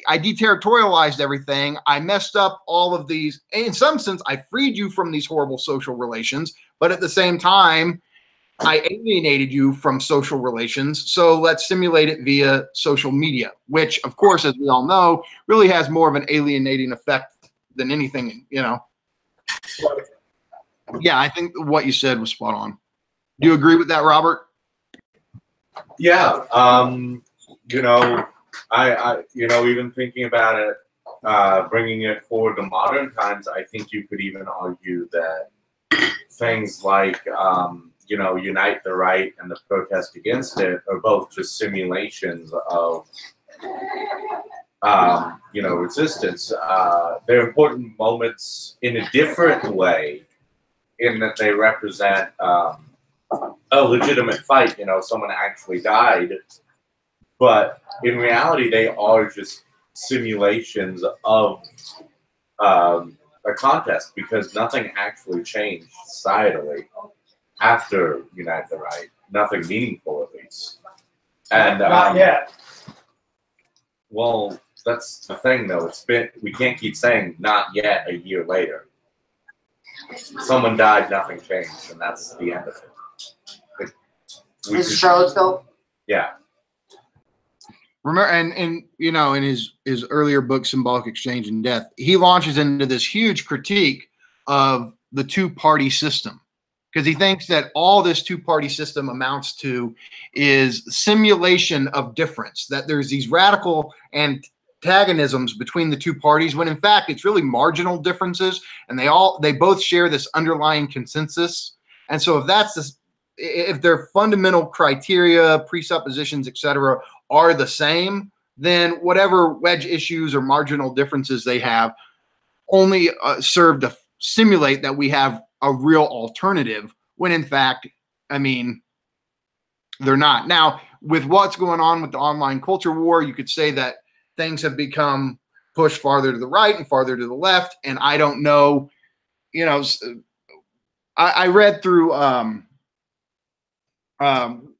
I deterritorialized everything. I messed up all of these. In some sense, I freed you from these horrible social relations, but at the same time, I alienated you from social relations. So let's simulate it via social media, which, of course, as we all know, really has more of an alienating effect than anything, you know. Yeah, I think what you said was spot on. Do you agree with that, Robert? Yeah. You know, I you know, even thinking about it, bringing it forward to modern times, I think you could even argue that things like, you know, Unite the Right and the protest against it are both just simulations of, you know, resistance. They're important moments in a different way, in that they represent a legitimate fight. You know, someone actually died, but in reality, they are just simulations of a contest, because nothing actually changed societally after Unite the Right. Nothing meaningful, at least. And Not yet. well, that's the thing, though. We can't keep saying not yet a year later. Someone died, nothing changed, and that's the end of it. This is Charlottesville. Yeah. Remember, and you know, in his earlier book, Symbolic Exchange and Death, he launches into this huge critique of the two-party system, because he thinks that all this two-party system amounts to is simulation of difference, that there's these radical antagonisms between the two parties, when in fact it's really marginal differences, and they both share this underlying consensus. And so if their fundamental criteria, presuppositions, etc., are the same, then whatever wedge issues or marginal differences they have only serve to simulate that we have a real alternative, when in fact, I mean, they're not. Now, with what's going on with the online culture war, you could say that things have become pushed farther to the right and farther to the left, and I don't know, you know, I read through,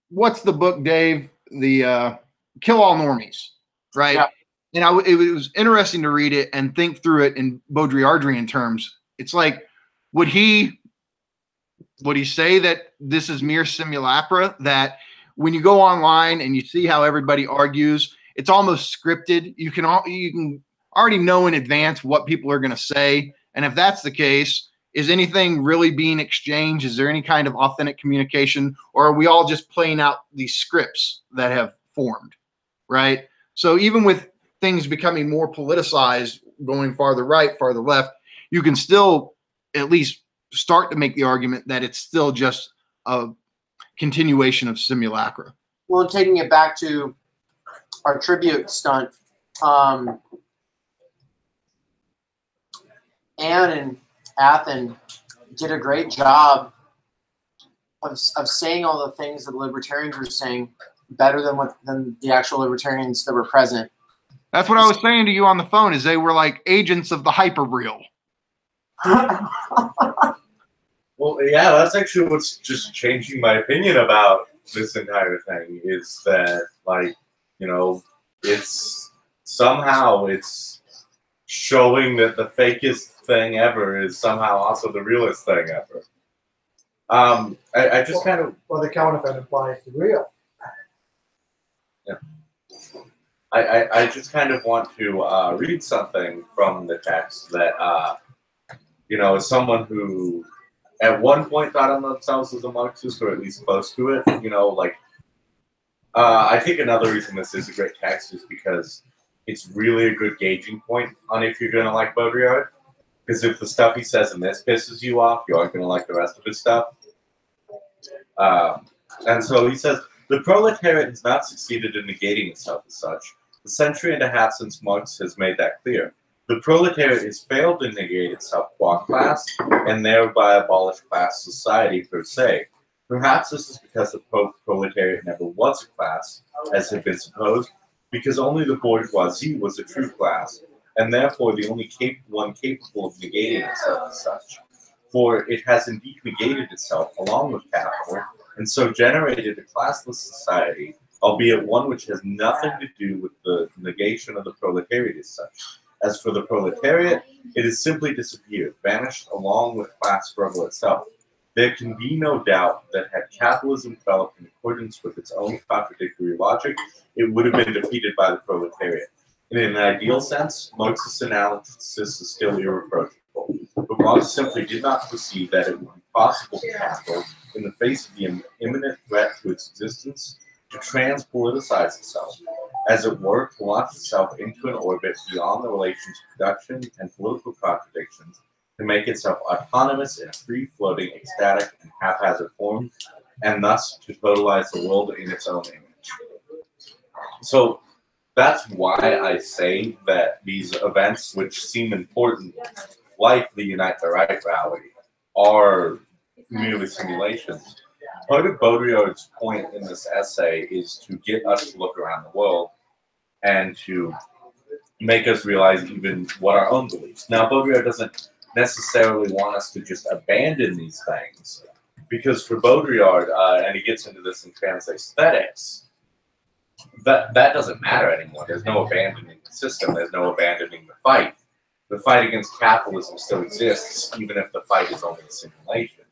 what's the book, Dave? The Kill All Normies, right? Yeah. And it was interesting to read it and think through it in Baudrillardian terms. It's like, would he say that this is mere simulacra, that when you go online and you see how everybody argues, it's almost scripted? You can already know in advance what people are going to say. And if that's the case, is anything really being exchanged? Is there any kind of authentic communication, or are we all just playing out these scripts that have formed, right? So even with things becoming more politicized, going farther right, farther left, you can still at least start to make the argument that it's still just a continuation of simulacra. Well, taking it back to our tribute stunt, Anne and Athen did a great job of saying all the things that the libertarians were saying better than the actual libertarians that were present. That's what I was saying to you on the phone, is they were like agents of the hyperreal. Well, yeah, that's actually what's just changing my opinion about this entire thing, is that, like, you know, it's showing that the fakest thing ever is somehow also the realest thing ever. I just kind of... Well, the counterfeit implies the real. Yeah. I just kind of want to read something from the text that, you know, as someone who at one point thought of themselves as a Marxist, or at least close to it. You know, like, I think another reason this is a great text is because it's really a good gauging point on if you're going to like Baudrillard. Because if the stuff he says in this pisses you off, you aren't going to like the rest of his stuff. And so he says, the proletariat has not succeeded in negating itself as such. A century and a half since Marx has made that clear. The proletariat has failed to negate itself qua class, and thereby abolish class society per se. Perhaps this is because the proletariat never was a class, as had been supposed, because only the bourgeoisie was a true class, and therefore the only one capable of negating itself as such. For it has indeed negated itself along with capital, and so generated a classless society, albeit one which has nothing to do with the negation of the proletariat as such. As for the proletariat, it has simply disappeared, vanished along with class struggle itself. There can be no doubt that had capitalism developed in accordance with its own contradictory logic, it would have been defeated by the proletariat. In an ideal sense, Marxist analysis is still irreproachable, but Marx simply did not foresee that it would be possible for capital, in the face of the imminent threat to its existence, to transpoliticize itself, as it were, to launch itself into an orbit beyond the relations of production and political contradictions, to make itself autonomous in a free-floating, ecstatic, and haphazard form, and thus to totalize the world in its own image. So that's why I say that these events, which seem important, like the Unite the Right rally, are merely simulations. Part of Baudrillard's point in this essay is to get us to look around the world and to make us realize even what our own beliefs. Now, Baudrillard doesn't necessarily want us to just abandon these things, because for Baudrillard, and he gets into this in trans aesthetics, that doesn't matter anymore. There's no abandoning the system. There's no abandoning the fight. The fight against capitalism still exists, even if the fight is only a simulation.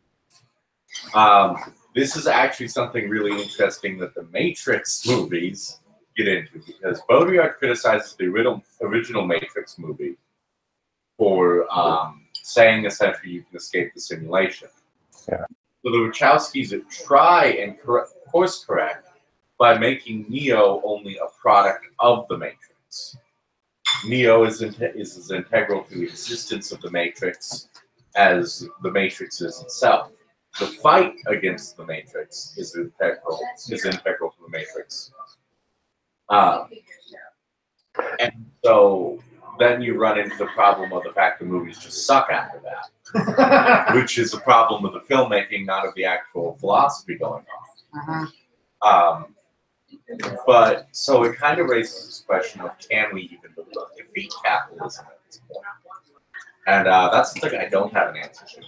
This is actually something really interesting that the Matrix movies get into, because Baudrillard criticizes the original Matrix movie for saying essentially you can escape the simulation. Yeah. So the Wachowskis try and course correct by making Neo only a product of the Matrix. Neo is as integral to the existence of the Matrix as the Matrix is itself. The fight against the Matrix is integral to the Matrix. And so then you run into the problem of the fact the movies just suck after that, which is a problem of the filmmaking, not of the actual philosophy going on. But so it kind of raises this question of, can we even defeat capitalism at this point? And that's something I don't have an answer to.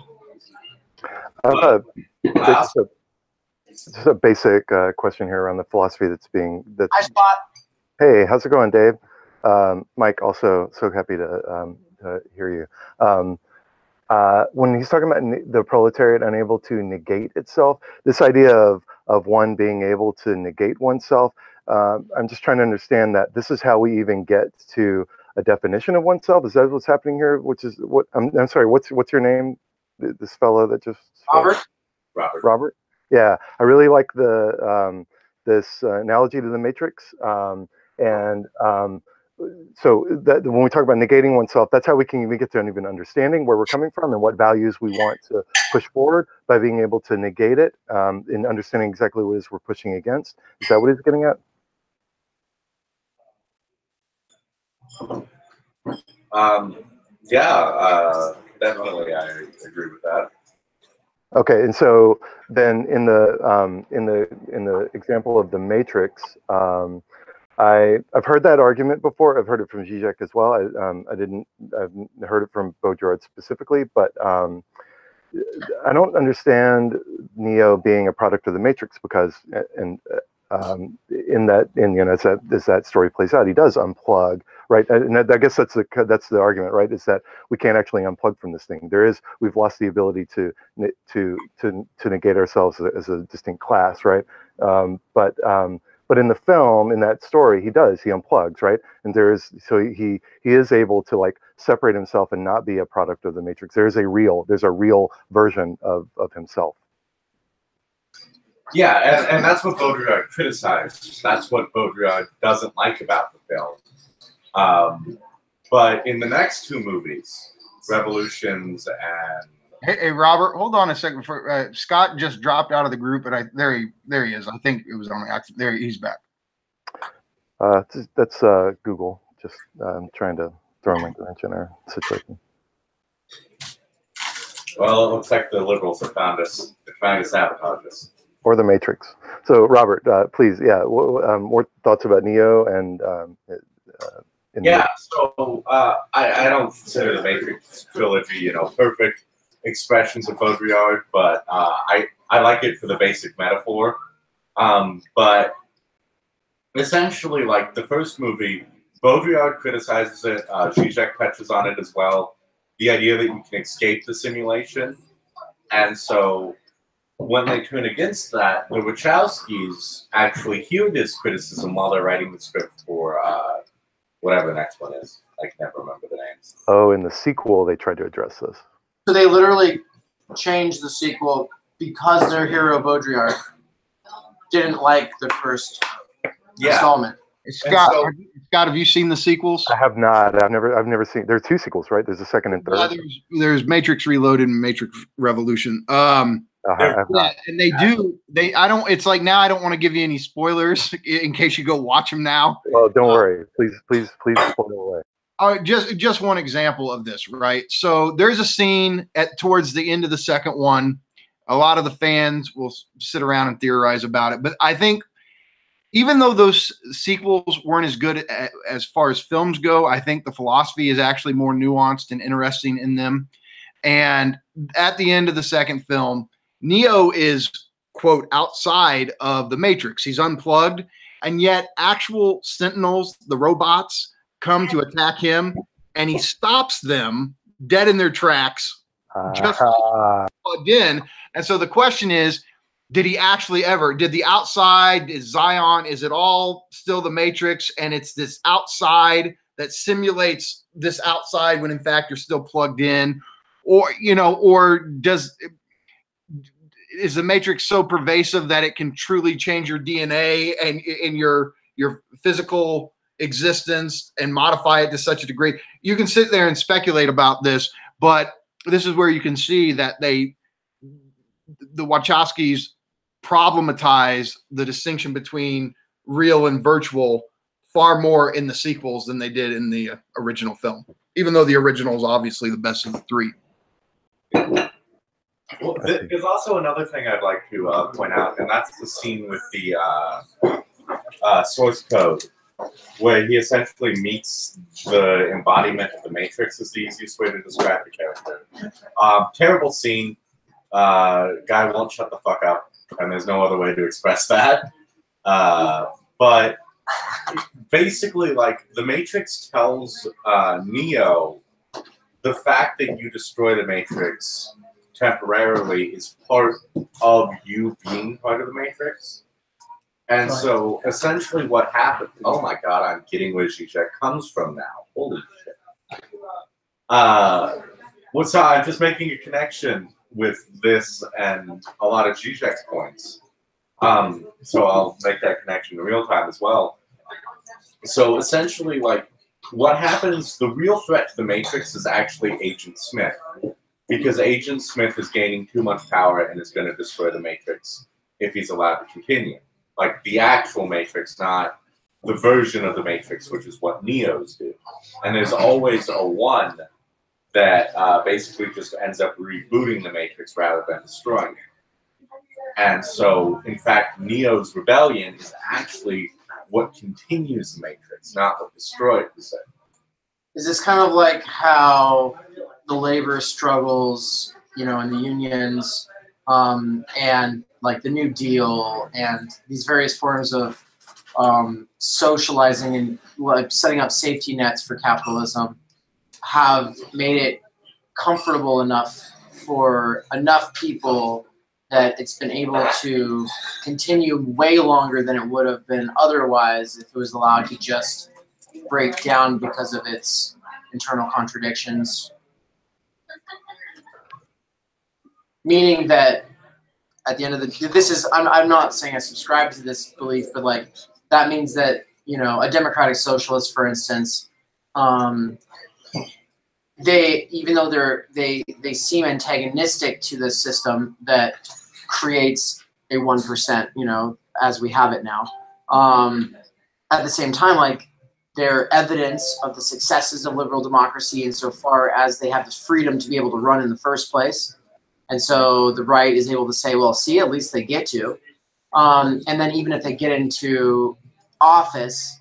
Just a basic question here around the philosophy that's Hi, Spot. Hey, how's it going, Dave? Mike, also so happy to hear you. When he's talking about the proletariat unable to negate itself, this idea of one being able to negate oneself, I'm just trying to understand that this is how we even get to a definition of oneself. Is that what's happening here? Which is what I'm sorry. What's your name? This fellow that just spoke? Robert. Yeah, I really like the this analogy to the Matrix, so that when we talk about negating oneself, that's how we can even get to an even understanding where we're coming from and what values we want to push forward by being able to negate it, and understanding exactly what it is we're pushing against. Is that what he's getting at? Definitely, I agree with that. Okay, and so then in the example of the Matrix, I've heard that argument before. I've heard it from Zizek as well. I've heard it from Baudrillard specifically, but I don't understand Neo being a product of the Matrix, because as that story plays out, he does unplug, right? And I guess that's the argument, right? Is that we can't actually unplug from this thing. We've lost the ability to negate ourselves as a distinct class, right? But in the film, in that story, he unplugs, right? And he is able to like separate himself and not be a product of the Matrix. There's a real version of himself. Yeah, and that's what Baudrillad criticized. That's what Baudrillad doesn't like about the film. But in the next two movies, Revolutions and Hey, Robert, hold on a second. Scott just dropped out of the group, and there he is. I think it was on accident. There, he's back. That's Google. Just trying to throw a wrench in our situation. Well, it looks like the liberals have found us. They're trying to sabotage us. Or the Matrix. So, Robert, please, more thoughts about Neo and. So I don't consider the Matrix trilogy, perfect expressions of Baudrillard, but I like it for the basic metaphor. But essentially, like the first movie, Baudrillard criticizes it. Zizek touches on it as well. The idea that you can escape the simulation, and so when they turn against that, the Wachowskis actually hear this criticism while they're writing the script for whatever the next one is. I can never remember the names. Oh, in the sequel, they tried to address this. So they literally changed the sequel because their hero Baudrillard didn't like the first installment. Scott, have you seen the sequels? I have not. I've never seen. There are two sequels, right? There's a second and third. Yeah, there's Matrix Reloaded and Matrix Revolution. And they do. I don't. It's like now I don't want to give you any spoilers in case you go watch them now. Well, don't worry. Please spoil away. Just one example of this, right? So there's a scene towards the end of the second one. A lot of the fans will sit around and theorize about it, but I think even though those sequels weren't as good as far as films go, I think the philosophy is actually more nuanced and interesting in them. And at the end of the second film, Neo is, quote, outside of the Matrix. He's unplugged, and yet actual Sentinels, the robots, come to attack him, and he stops them dead in their tracks, just plugged in. And so the question is, did he actually ever? Did the outside, is Zion, is it all still the Matrix, and it's this outside that simulates this outside when in fact you're still plugged in? Or, or is the Matrix so pervasive that it can truly change your DNA and in your physical existence and modify it to such a degree? You can sit there and speculate about this, but this is where you can see that the Wachowskis problematize the distinction between real and virtual far more in the sequels than they did in the original film, even though the original is obviously the best of the three. Well, there's also another thing I'd like to point out, and that's the scene with the source code, where he essentially meets the embodiment of the Matrix is the easiest way to describe the character. Terrible scene. Guy won't shut the fuck up, and there's no other way to express that. But basically, like, the Matrix tells Neo the fact that you destroy the Matrix temporarily is part of you being part of the Matrix. And so essentially what happened, oh my God, I'm getting where Zizek comes from now. Holy shit. So I'm just making a connection with this and a lot of Zizek's points. So I'll make that connection in real time as well. So essentially, like, what happens, the real threat to the Matrix is actually Agent Smith. Because Agent Smith is gaining too much power and is going to destroy the Matrix if he's allowed to continue. Like the actual Matrix, not the version of the Matrix, which is what Neos do. And there's always a one that basically just ends up rebooting the Matrix rather than destroying it. And so, in fact, Neo's rebellion is actually what continues the Matrix, not what destroyed it. Is this kind of like how the labor struggles, in the unions, and like the New Deal and these various forms of socializing and like setting up safety nets for capitalism have made it comfortable enough for enough people that it's been able to continue way longer than it would have been otherwise if it was allowed to just break down because of its internal contradictions. Meaning that at the end of the this is I'm not saying I subscribe to this belief, but like that means that, you know, a democratic socialist, for instance, they, even though they seem antagonistic to the system that creates a 1%, you know, as we have it now. At the same time, like, they're evidence of the successes of liberal democracy insofar as they have the freedom to be able to run in the first place. And so the right is able to say, well, see, at least they get to. And then even if they get into office,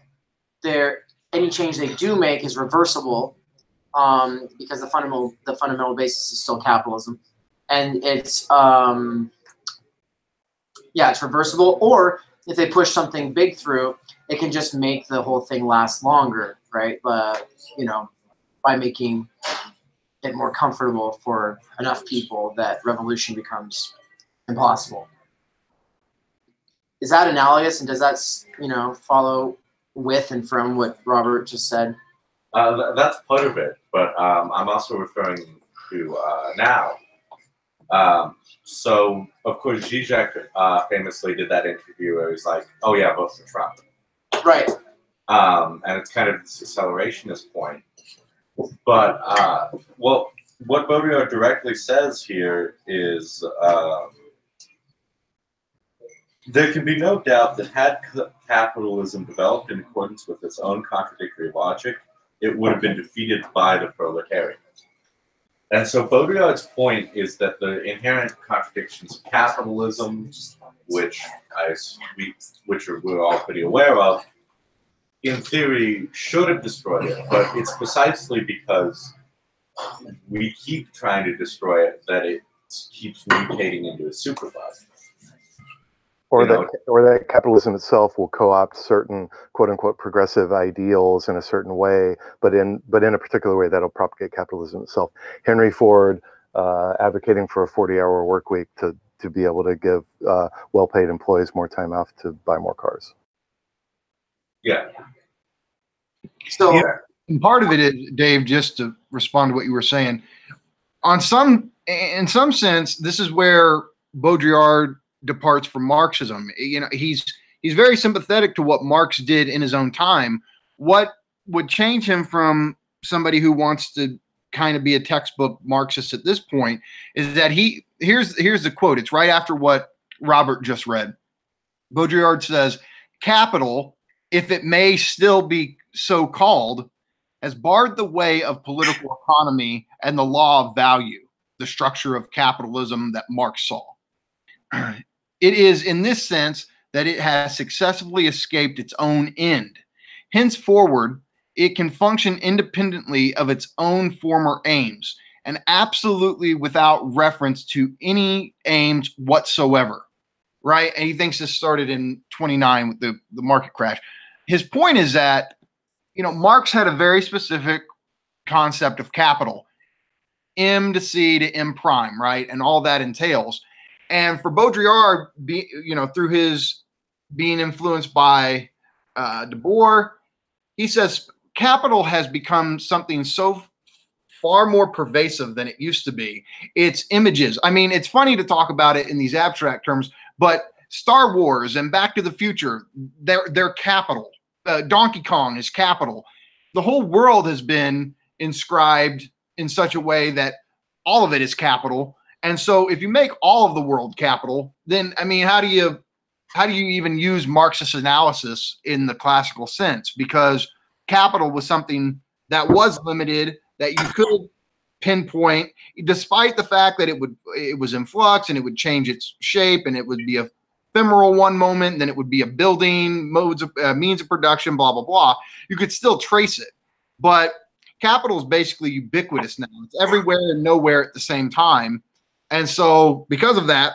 any change they do make is reversible, because the fundamental basis is still capitalism, and it's it's reversible. Or if they push something big through, it can just make the whole thing last longer, right? You know, by making it more comfortable for enough people that revolution becomes impossible. Is that analogous, and does that, you know, follow with and from what Robert just said? That's part of it, but I'm also referring to now. So, of course, Zizek famously did that interview where he's like, oh yeah, vote for Trump. Right. And it's kind of this accelerationist point. But, well, what Baudrillad directly says here is there can be no doubt that had capitalism developed in accordance with its own contradictory logic, it would have been defeated by the proletariat. And so Baudrillad's point is that the inherent contradictions of capitalism, which we're all pretty aware of, in theory should have destroyed it, but it's precisely because we keep trying to destroy it that it keeps mutating into a superbug. Or that capitalism itself will co-opt certain "quote unquote" progressive ideals in a certain way, but in a particular way that'll propagate capitalism itself. Henry Ford advocating for a 40-hour work week to be able to give well-paid employees more time off to buy more cars. Yeah. So and part of it is, Dave, just to respond to what you were saying, in some sense, this is where Baudrillad departs from Marxism. You know, he's very sympathetic to what Marx did in his own time. What would change him from somebody who wants to kind of be a textbook Marxist at this point is that here's the quote. It's right after what Robert just read. Baudrillad says, "Capital, if it may still be so called, has barred the way of political economy and the law of value, the structure of capitalism that Marx saw. It is in this sense that it has successfully escaped its own end. Henceforward, it can function independently of its own former aims and absolutely without reference to any aims whatsoever." Right? And he thinks this started in 29 with the market crash. His point is that, you know, Marx had a very specific concept of capital, M to C to M prime, right? And all that entails. And for Baudrillad, through his being influenced by De Boer, he says capital has become something so far more pervasive than it used to be. It's images. I mean, it's funny to talk about it in these abstract terms, but Star Wars and Back to the Future, they're capital. Donkey Kong is capital. The whole world has been inscribed in such a way that all of it is capital. And so if you make all of the world capital, then, I mean, how do you even use Marxist analysis in the classical sense? Because capital was something that was limited, that you could pinpoint, despite the fact that it was in flux and it would change its shape and it would be ephemeral one moment, then it would be a building, means of production, blah, blah, blah. You could still trace it. But capital is basically ubiquitous now. It's everywhere and nowhere at the same time. And so because of that,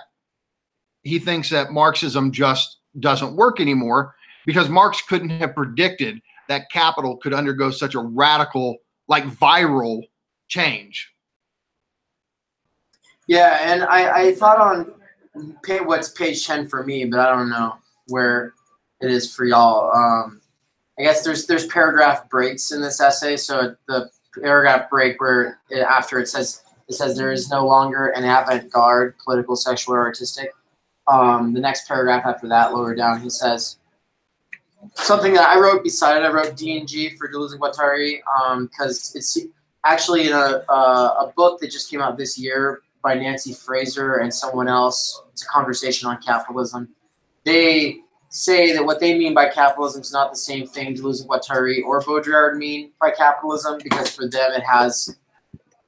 he thinks that Marxism just doesn't work anymore, because Marx couldn't have predicted that capital could undergo such a radical, like viral change. Yeah, and I thought on what's page 10 for me, but I don't know where it is for y'all. I guess there's paragraph breaks in this essay. So the paragraph break where after it says there is no longer an avant-garde, political, sexual, or artistic. The next paragraph after that, lower down, he says something that I wrote beside it. I wrote D&G for Deleuze and Guattari because it's actually in a book that just came out this year by Nancy Fraser and someone else. It's a conversation on capitalism. They say that what they mean by capitalism is not the same thing Deleuze and Guattari or Baudrillad mean by capitalism, because for them it has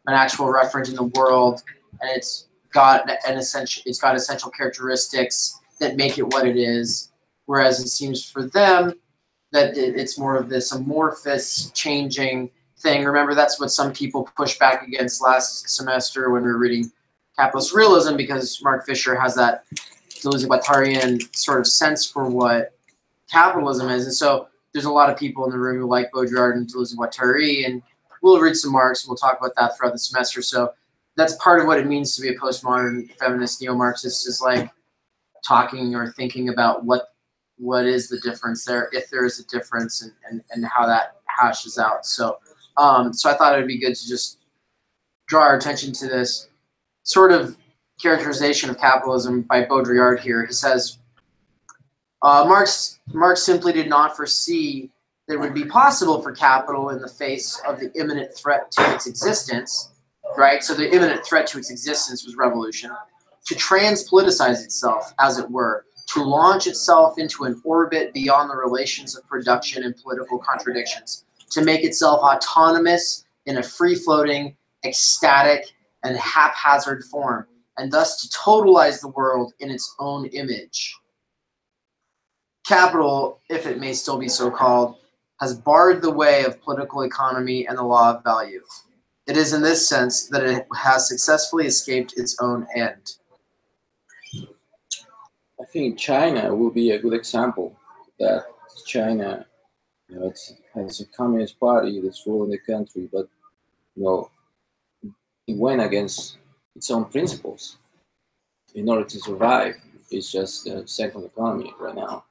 an actual reference in the world, and it's got essential characteristics that make it what it is. Whereas it seems for them that it's more of this amorphous, changing thing. Remember, that's what some people pushed back against last semester when we were reading Capitalist Realism, because Mark Fisher has that Deleuze and Guattarian sort of sense for what capitalism is. And so there's a lot of people in the room who like Baudrillad and Deleuze and Guattari, and we'll read some Marx. We'll talk about that throughout the semester. So that's part of what it means to be a postmodern feminist neo-Marxist, is like talking or thinking about what is the difference there, if there is a difference, and how that hashes out. So so I thought it would be good to just draw our attention to this sort of characterization of capitalism by Baudrillad here. He says, Marx simply did not foresee that it would be possible for capital, in the face of the imminent threat to its existence, right? So the imminent threat to its existence was revolution, to transpoliticize itself, as it were, to launch itself into an orbit beyond the relations of production and political contradictions, to make itself autonomous in a free-floating, ecstatic, and haphazard form, and thus to totalize the world in its own image. Capital, if it may still be so called, has barred the way of political economy and the law of value. It is in this sense that it has successfully escaped its own end. I think China will be a good example. That China, it has a communist party that's ruling the country, but it went against its own principles in order to survive. It's just the second economy right now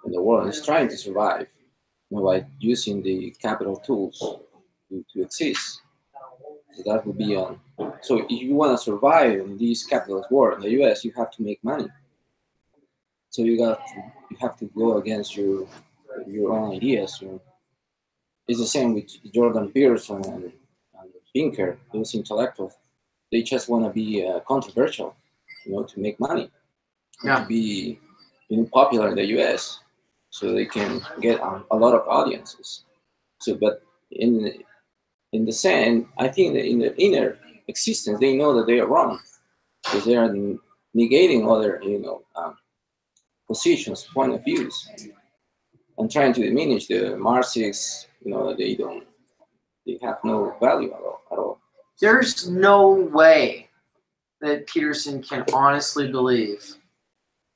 in the world. It's trying to survive by using the capital tools to exist. So that would be so if you want to survive in this capitalist world in the U.S., you have to make money. So you have to go against your own ideas. It's the same with Jordan Peterson and Pinker, those intellectuals. They just want to be controversial, to make money, to be popular in the U.S. so they can get a lot of audiences. So, but in the sense, I think that in the inner existence, they know that they are wrong, because they are negating other, positions, point of views, and trying to diminish the Marxists. They have no value at all. There's no way that Peterson can honestly believe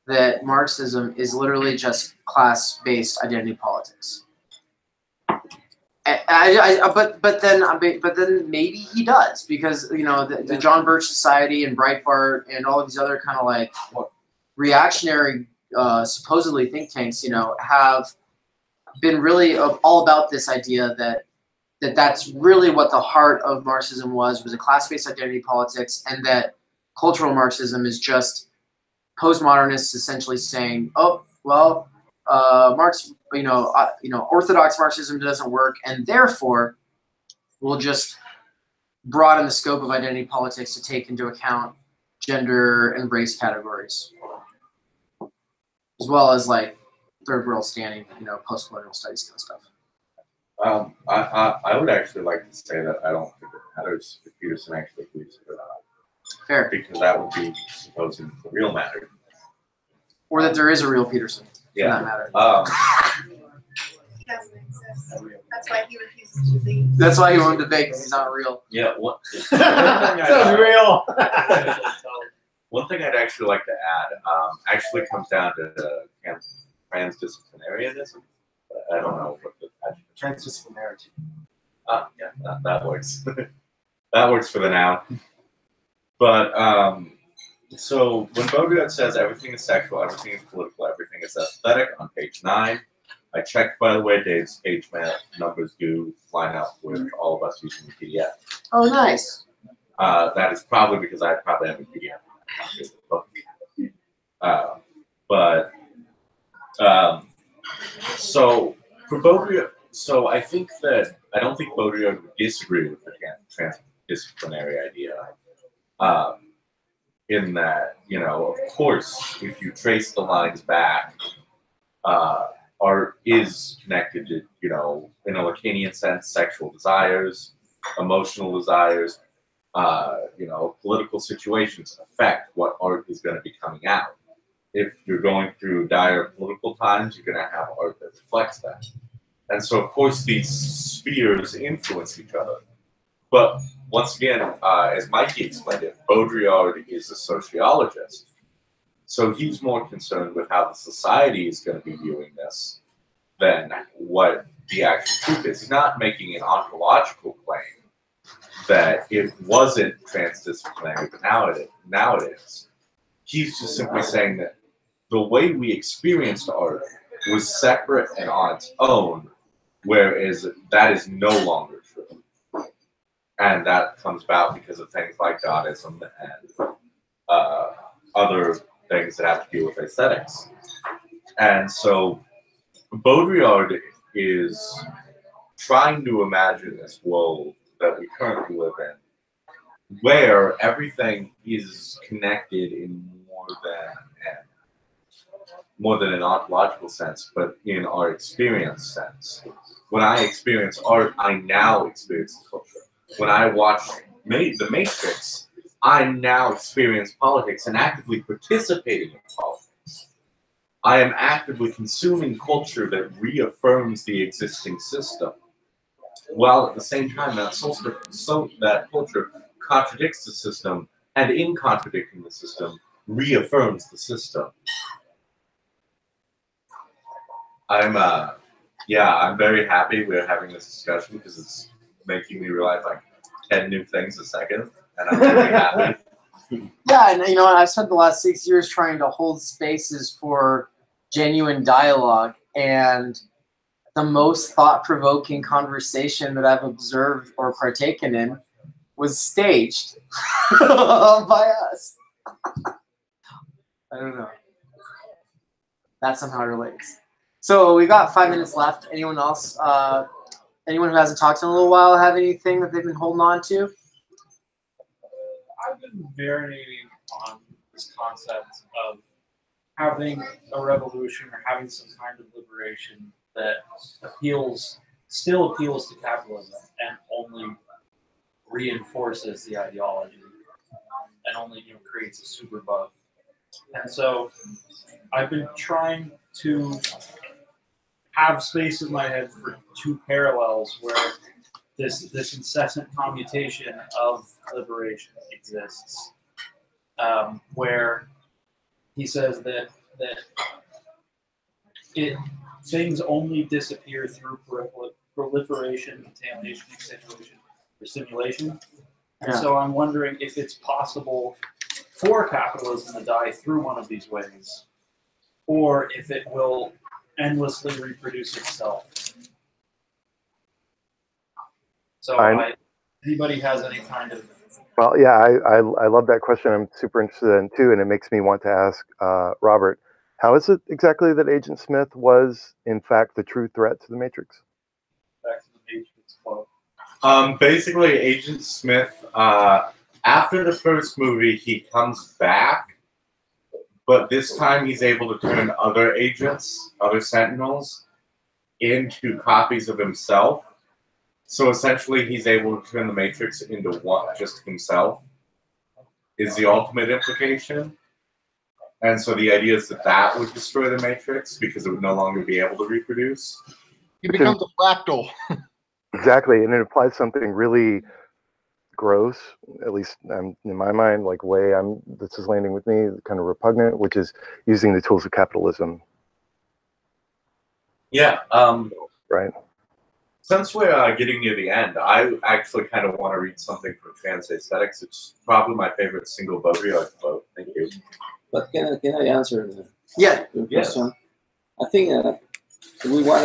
that Marxism is literally just class-based identity politics. But then maybe he does, because the John Birch Society and Breitbart and all of these other kind of like reactionary supposedly think tanks have been really all about this idea that's really what the heart of Marxism was a class-based identity politics, and that cultural Marxism is just postmodernists essentially saying, oh well, orthodox Marxism doesn't work, and therefore we'll just broaden the scope of identity politics to take into account gender and race categories, as well as like third world standing, post-colonial studies kind of stuff. I would actually like to say that I don't think it matters if Peterson actually believes it or not. Fair. Because that would be supposing the real matter. Or that there is a real Peterson, for that matter. He doesn't exist. That's why he refuses to leave. That's why he won't debate, because he's not real. Yeah. Sounds real. One thing I'd actually like to add actually comes down to transdisciplinarianism. I don't know what the Transdisciplinarity. Yeah, that works. That works for the noun. But So when Baudrillad says everything is sexual, everything is political, everything is aesthetic on page 9, I checked, by the way, Dave's page numbers do line up with all of us using the PDF. Oh, nice. That is probably because I probably have a PDF. So for Baudrillad, so I think that I don't think Baudrillad would disagree with the transdisciplinary idea. In that, you know, of course, if you trace the lines back, art is connected to, you know, in a Lacanian sense, sexual desires, emotional desires, you know, political situations affect what art is going to be coming out. If you're going through dire political times, you're going to have art that reflects that. And so, of course, these spheres influence each other. But once again, as Mikey explained it, Baudrillard is a sociologist. So he's more concerned with how the society is going to be viewing this than what the actual truth is. He's not making an ontological claim that it wasn't transdisciplinary, but now it is. He's just simply saying that the way we experienced art was separate and on its own, whereas that is no longer true. And that comes about because of things like Dadaism and other things that have to do with aesthetics. And so Baudrillard is trying to imagine this world that we currently live in, where everything is connected in more than an ontological sense, but in our experience sense. When I experience art, I now experience culture. When I watch The Matrix, I now experience politics and actively participating in politics. I am actively consuming culture that reaffirms the existing system, while at the same time that culture contradicts the system, and in contradicting the system, reaffirms the system. I'm very happy we're having this discussion because it's making me realize like 10 new things a second, and I'm really happy. Yeah, and you know, I've spent the last 6 years trying to hold spaces for genuine dialogue, and the most thought-provoking conversation that I've observed or partaken in was staged by us. I don't know. That somehow relates. So we got 5 minutes left. Anyone else? Anyone who hasn't talked in a little while have anything that they've been holding on to? I've been marinating on this concept of having a revolution or having some kind of liberation that still appeals to capitalism and only reinforces the ideology and only creates a super bug. And so I've been trying to have space in my head for two parallels where this incessant commutation of liberation exists, where he says that things only disappear through proliferation, contamination, extenuation, or simulation. And so I'm wondering if it's possible for capitalism to die through one of these ways, or if it will endlessly reproduce itself. So anybody has any kind of... Well, yeah, I love that question. I'm super interested in too, and it makes me want to ask Robert, how is it exactly that Agent Smith was, in fact, the true threat to the Matrix? Back to the Matrix quote. Basically, Agent Smith, after the first movie, he comes back, but this time he's able to turn other agents, other Sentinels, into copies of himself. So essentially, he's able to turn the Matrix into just himself, is the ultimate implication. And so the idea is that would destroy the Matrix because it would no longer be able to reproduce. He becomes a fractal. Exactly, and it implies something really gross, at least in my mind, like this is landing with me, kind of repugnant, which is using the tools of capitalism. Yeah. Right. Since we're getting near the end, I actually kind of want to read something from Trans Aesthetics. It's probably my favorite single Baudrillad quote. Thank you. But can I answer Yeah. your Yes. question? I think we want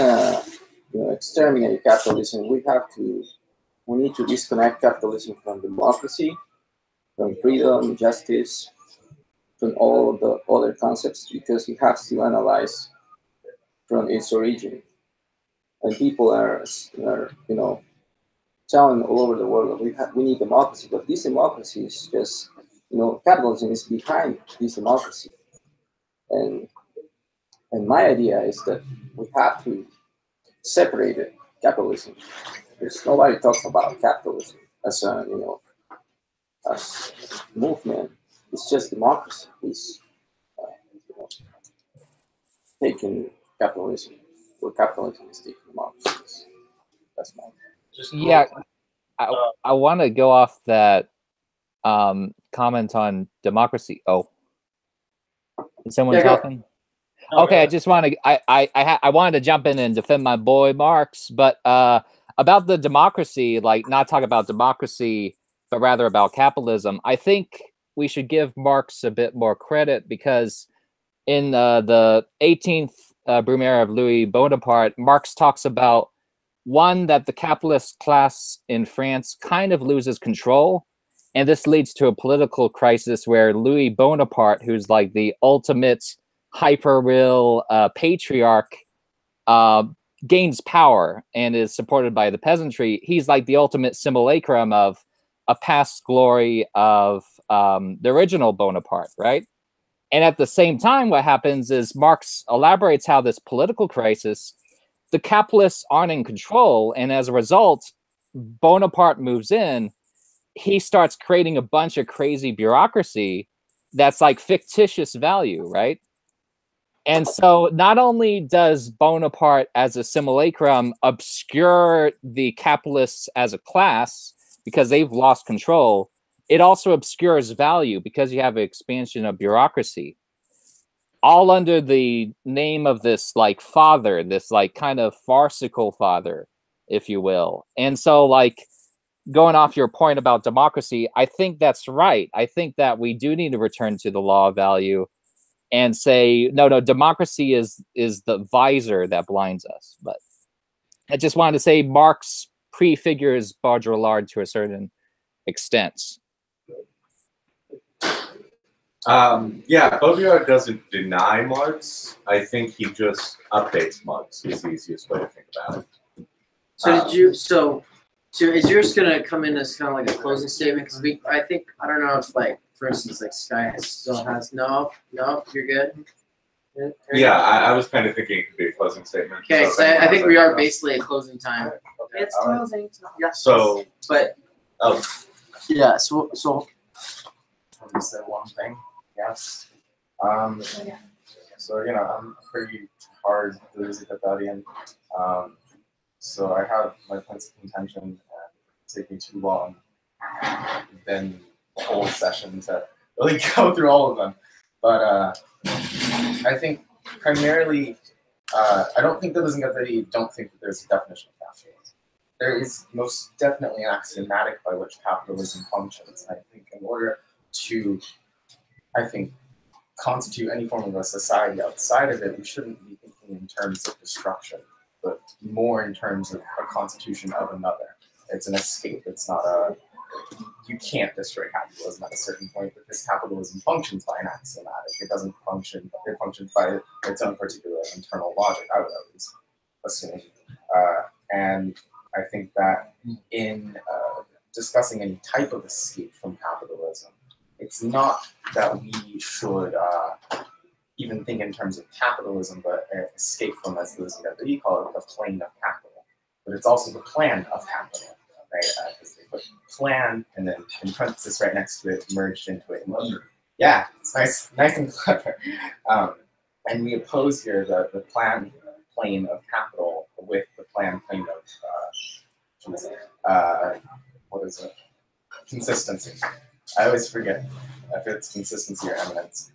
to exterminate capitalism. We need to disconnect capitalism from democracy, from freedom, justice, from all the other concepts, because it has to analyze from its origin. And people are telling all over the world that we need democracy, but this democracy is just, capitalism is behind this democracy. And my idea is that we have to separate it, capitalism. Because nobody talks about capitalism as a as a movement. It's just democracy. It's taking capitalism, where capitalism is taking democracy. That's my. Yeah, I want to go off that comment on democracy. Oh, is someone Yeah, go. talking? Okay, I just want to. I wanted to jump in and defend my boy Marx, but about the democracy, like not talk about democracy, but rather about capitalism. I think we should give Marx a bit more credit, because in the 18th Brumaire of Louis Bonaparte, Marx talks about, one, that the capitalist class in France kind of loses control. And this leads to a political crisis where Louis Bonaparte, who's like the ultimate hyper-real patriarch, gains power and is supported by the peasantry. He's like the ultimate simulacrum of a past glory of the original Bonaparte, right? And at the same time, what happens is Marx elaborates how this political crisis, the capitalists aren't in control, and as a result, Bonaparte moves in. He starts creating a bunch of crazy bureaucracy that's like fictitious value, right? And so not only does Bonaparte as a simulacrum obscure the capitalists as a class because they've lost control, it also obscures value because you have an expansion of bureaucracy, all under the name of this like father, this like kind of farcical father, if you will. And so like going off your point about democracy, I think that's right. I think that we do need to return to the law of value and say, no, democracy is the visor that blinds us. But I just wanted to say Marx prefigures Baudrillad to a certain extent. Yeah, Baudrillad doesn't deny Marx. I think he just updates Marx is the easiest way to think about it. So did you? So is yours gonna come in as kind of like a closing statement? Because I don't know if like, for instance, like Sky still has no, you're good. Yeah, I was kind of thinking it could be a closing statement. Okay, so so I think we are basically at closing time. It's closing time. Yeah. So, but yeah, so Let me say one thing. Yes. So I'm a pretty hard vegetarian. So I have my points of contention, and it's taking too long. Then the whole session to really go through all of them. But I think primarily, I don't think don't think that there's a definition of capitalism. There is most definitely an axiomatic by which capitalism functions. I think in order to, constitute any form of a society outside of it, we shouldn't be thinking in terms of destruction, but more in terms of a constitution of another. It's an escape. It's not you can't destroy capitalism at a certain point, because capitalism functions by an axiomatic. It doesn't function, it functions by its own particular internal logic, I would at least assume. And I think that in discussing any type of escape from capitalism, it's not that we should even think in terms of capitalism, but escape from, as Lewis and Deputy call it, the plane of capital. But it's also the plan of capital, right? Because they put plan and then in parenthesis right next to it, merged into it. Yeah, it's nice and clever. And we oppose here the plane of capital with the plane of what is it? Consistency. I always forget if it's consistency or eminence.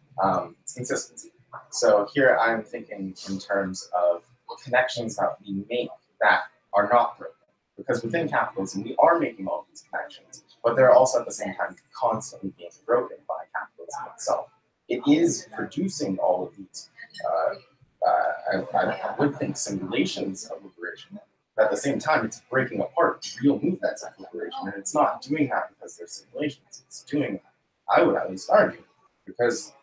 It's consistency. So here I'm thinking in terms of connections that we make that are not broken. Because within capitalism, we are making all these connections, but they're also at the same time constantly being broken by capitalism itself. It is producing all of these, I would think, simulations of liberation. But at the same time, it's breaking apart real movements of liberation, and it's not doing that because they're simulations. It's doing that, I would at least argue, because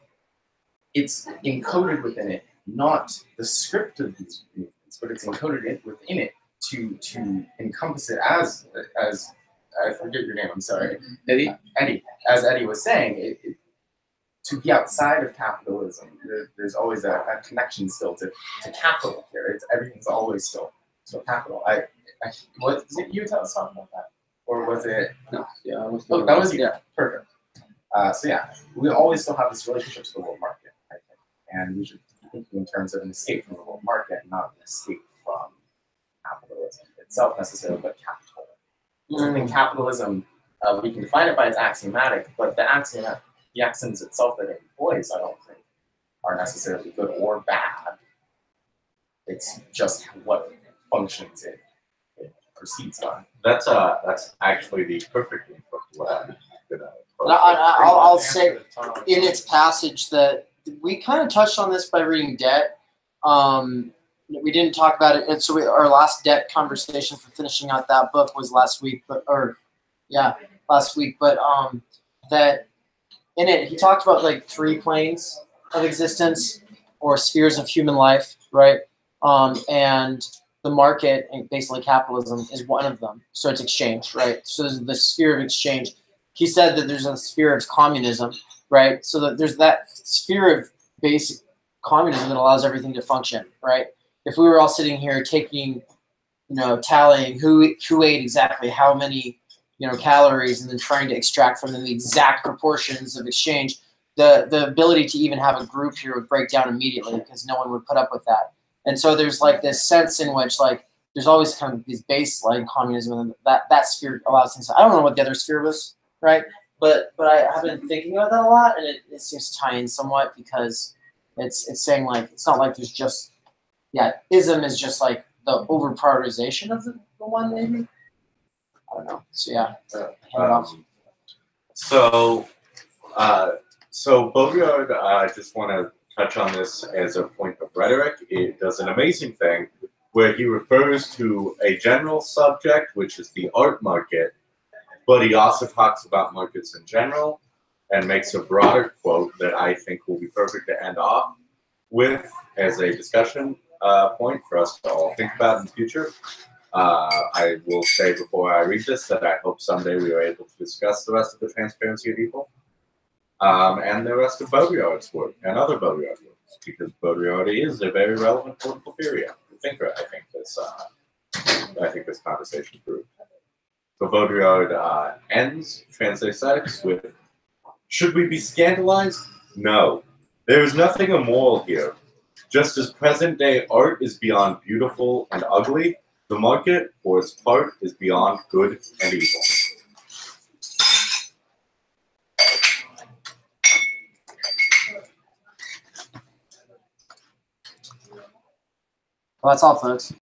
it's encoded within it, not the script of these movements, but it's encoded within it to encompass it as I forget your name, I'm sorry. Eddie, as Eddie was saying, to be outside of capitalism, there's always a connection still to capital here. Everything's always still capital. Was it you that was talking about that? Or was it? No, yeah, that was you. Yeah. Perfect. So yeah, we always still have this relationship to the world market, I think. And we should be thinking in terms of an escape from the world market, not an escape from capitalism itself necessarily, but capital. Because I think capitalism, we can define it by its axiomatic, but the axioms itself that it employs, I don't think, are necessarily good or bad. It's just what functions it proceeds on. That's actually the perfect input to what I'm gonna. I'll say in its passage that we kind of touched on this by reading Debt. We didn't talk about it, and so our last Debt conversation for finishing out that book was last week. But that in it he talked about like 3 planes of existence or spheres of human life, right? And the market, and basically capitalism, is one of them. So it's exchange, right? So there's the sphere of exchange. He said that there's a sphere of communism, right? So that there's that sphere of basic communism that allows everything to function, right? If we were all sitting here taking, tallying who ate exactly how many, calories, and then trying to extract from them the exact proportions of exchange, the ability to even have a group here would break down immediately because no one would put up with that. And so there's like this sense in which like there's always kind of these baseline communism, and that sphere allows things. I don't know what the other sphere was, right? But I have been thinking about that a lot, and it seems to tie in somewhat because it's saying like it's not like there's just ism is just like the over prioritization of the one maybe. I don't know. So yeah. So Baudrillad, I just want to touch on this as a point of rhetoric. It does an amazing thing where he refers to a general subject, which is the art market, but he also talks about markets in general and makes a broader quote that I think will be perfect to end off with as a discussion point for us to all think about in the future. I will say before I read this that I hope someday we are able to discuss the rest of the Transparency of Evil and the rest of Baudrillad's work and other Baudrillard works, because Baudrillard is a very relevant political theory thinker. I think this conversation proved. So Baudrillard ends Transaesthetics with, should we be scandalized? No. There is nothing immoral here. Just as present-day art is beyond beautiful and ugly, the market, for its part, is beyond good and evil. Well, that's all, folks.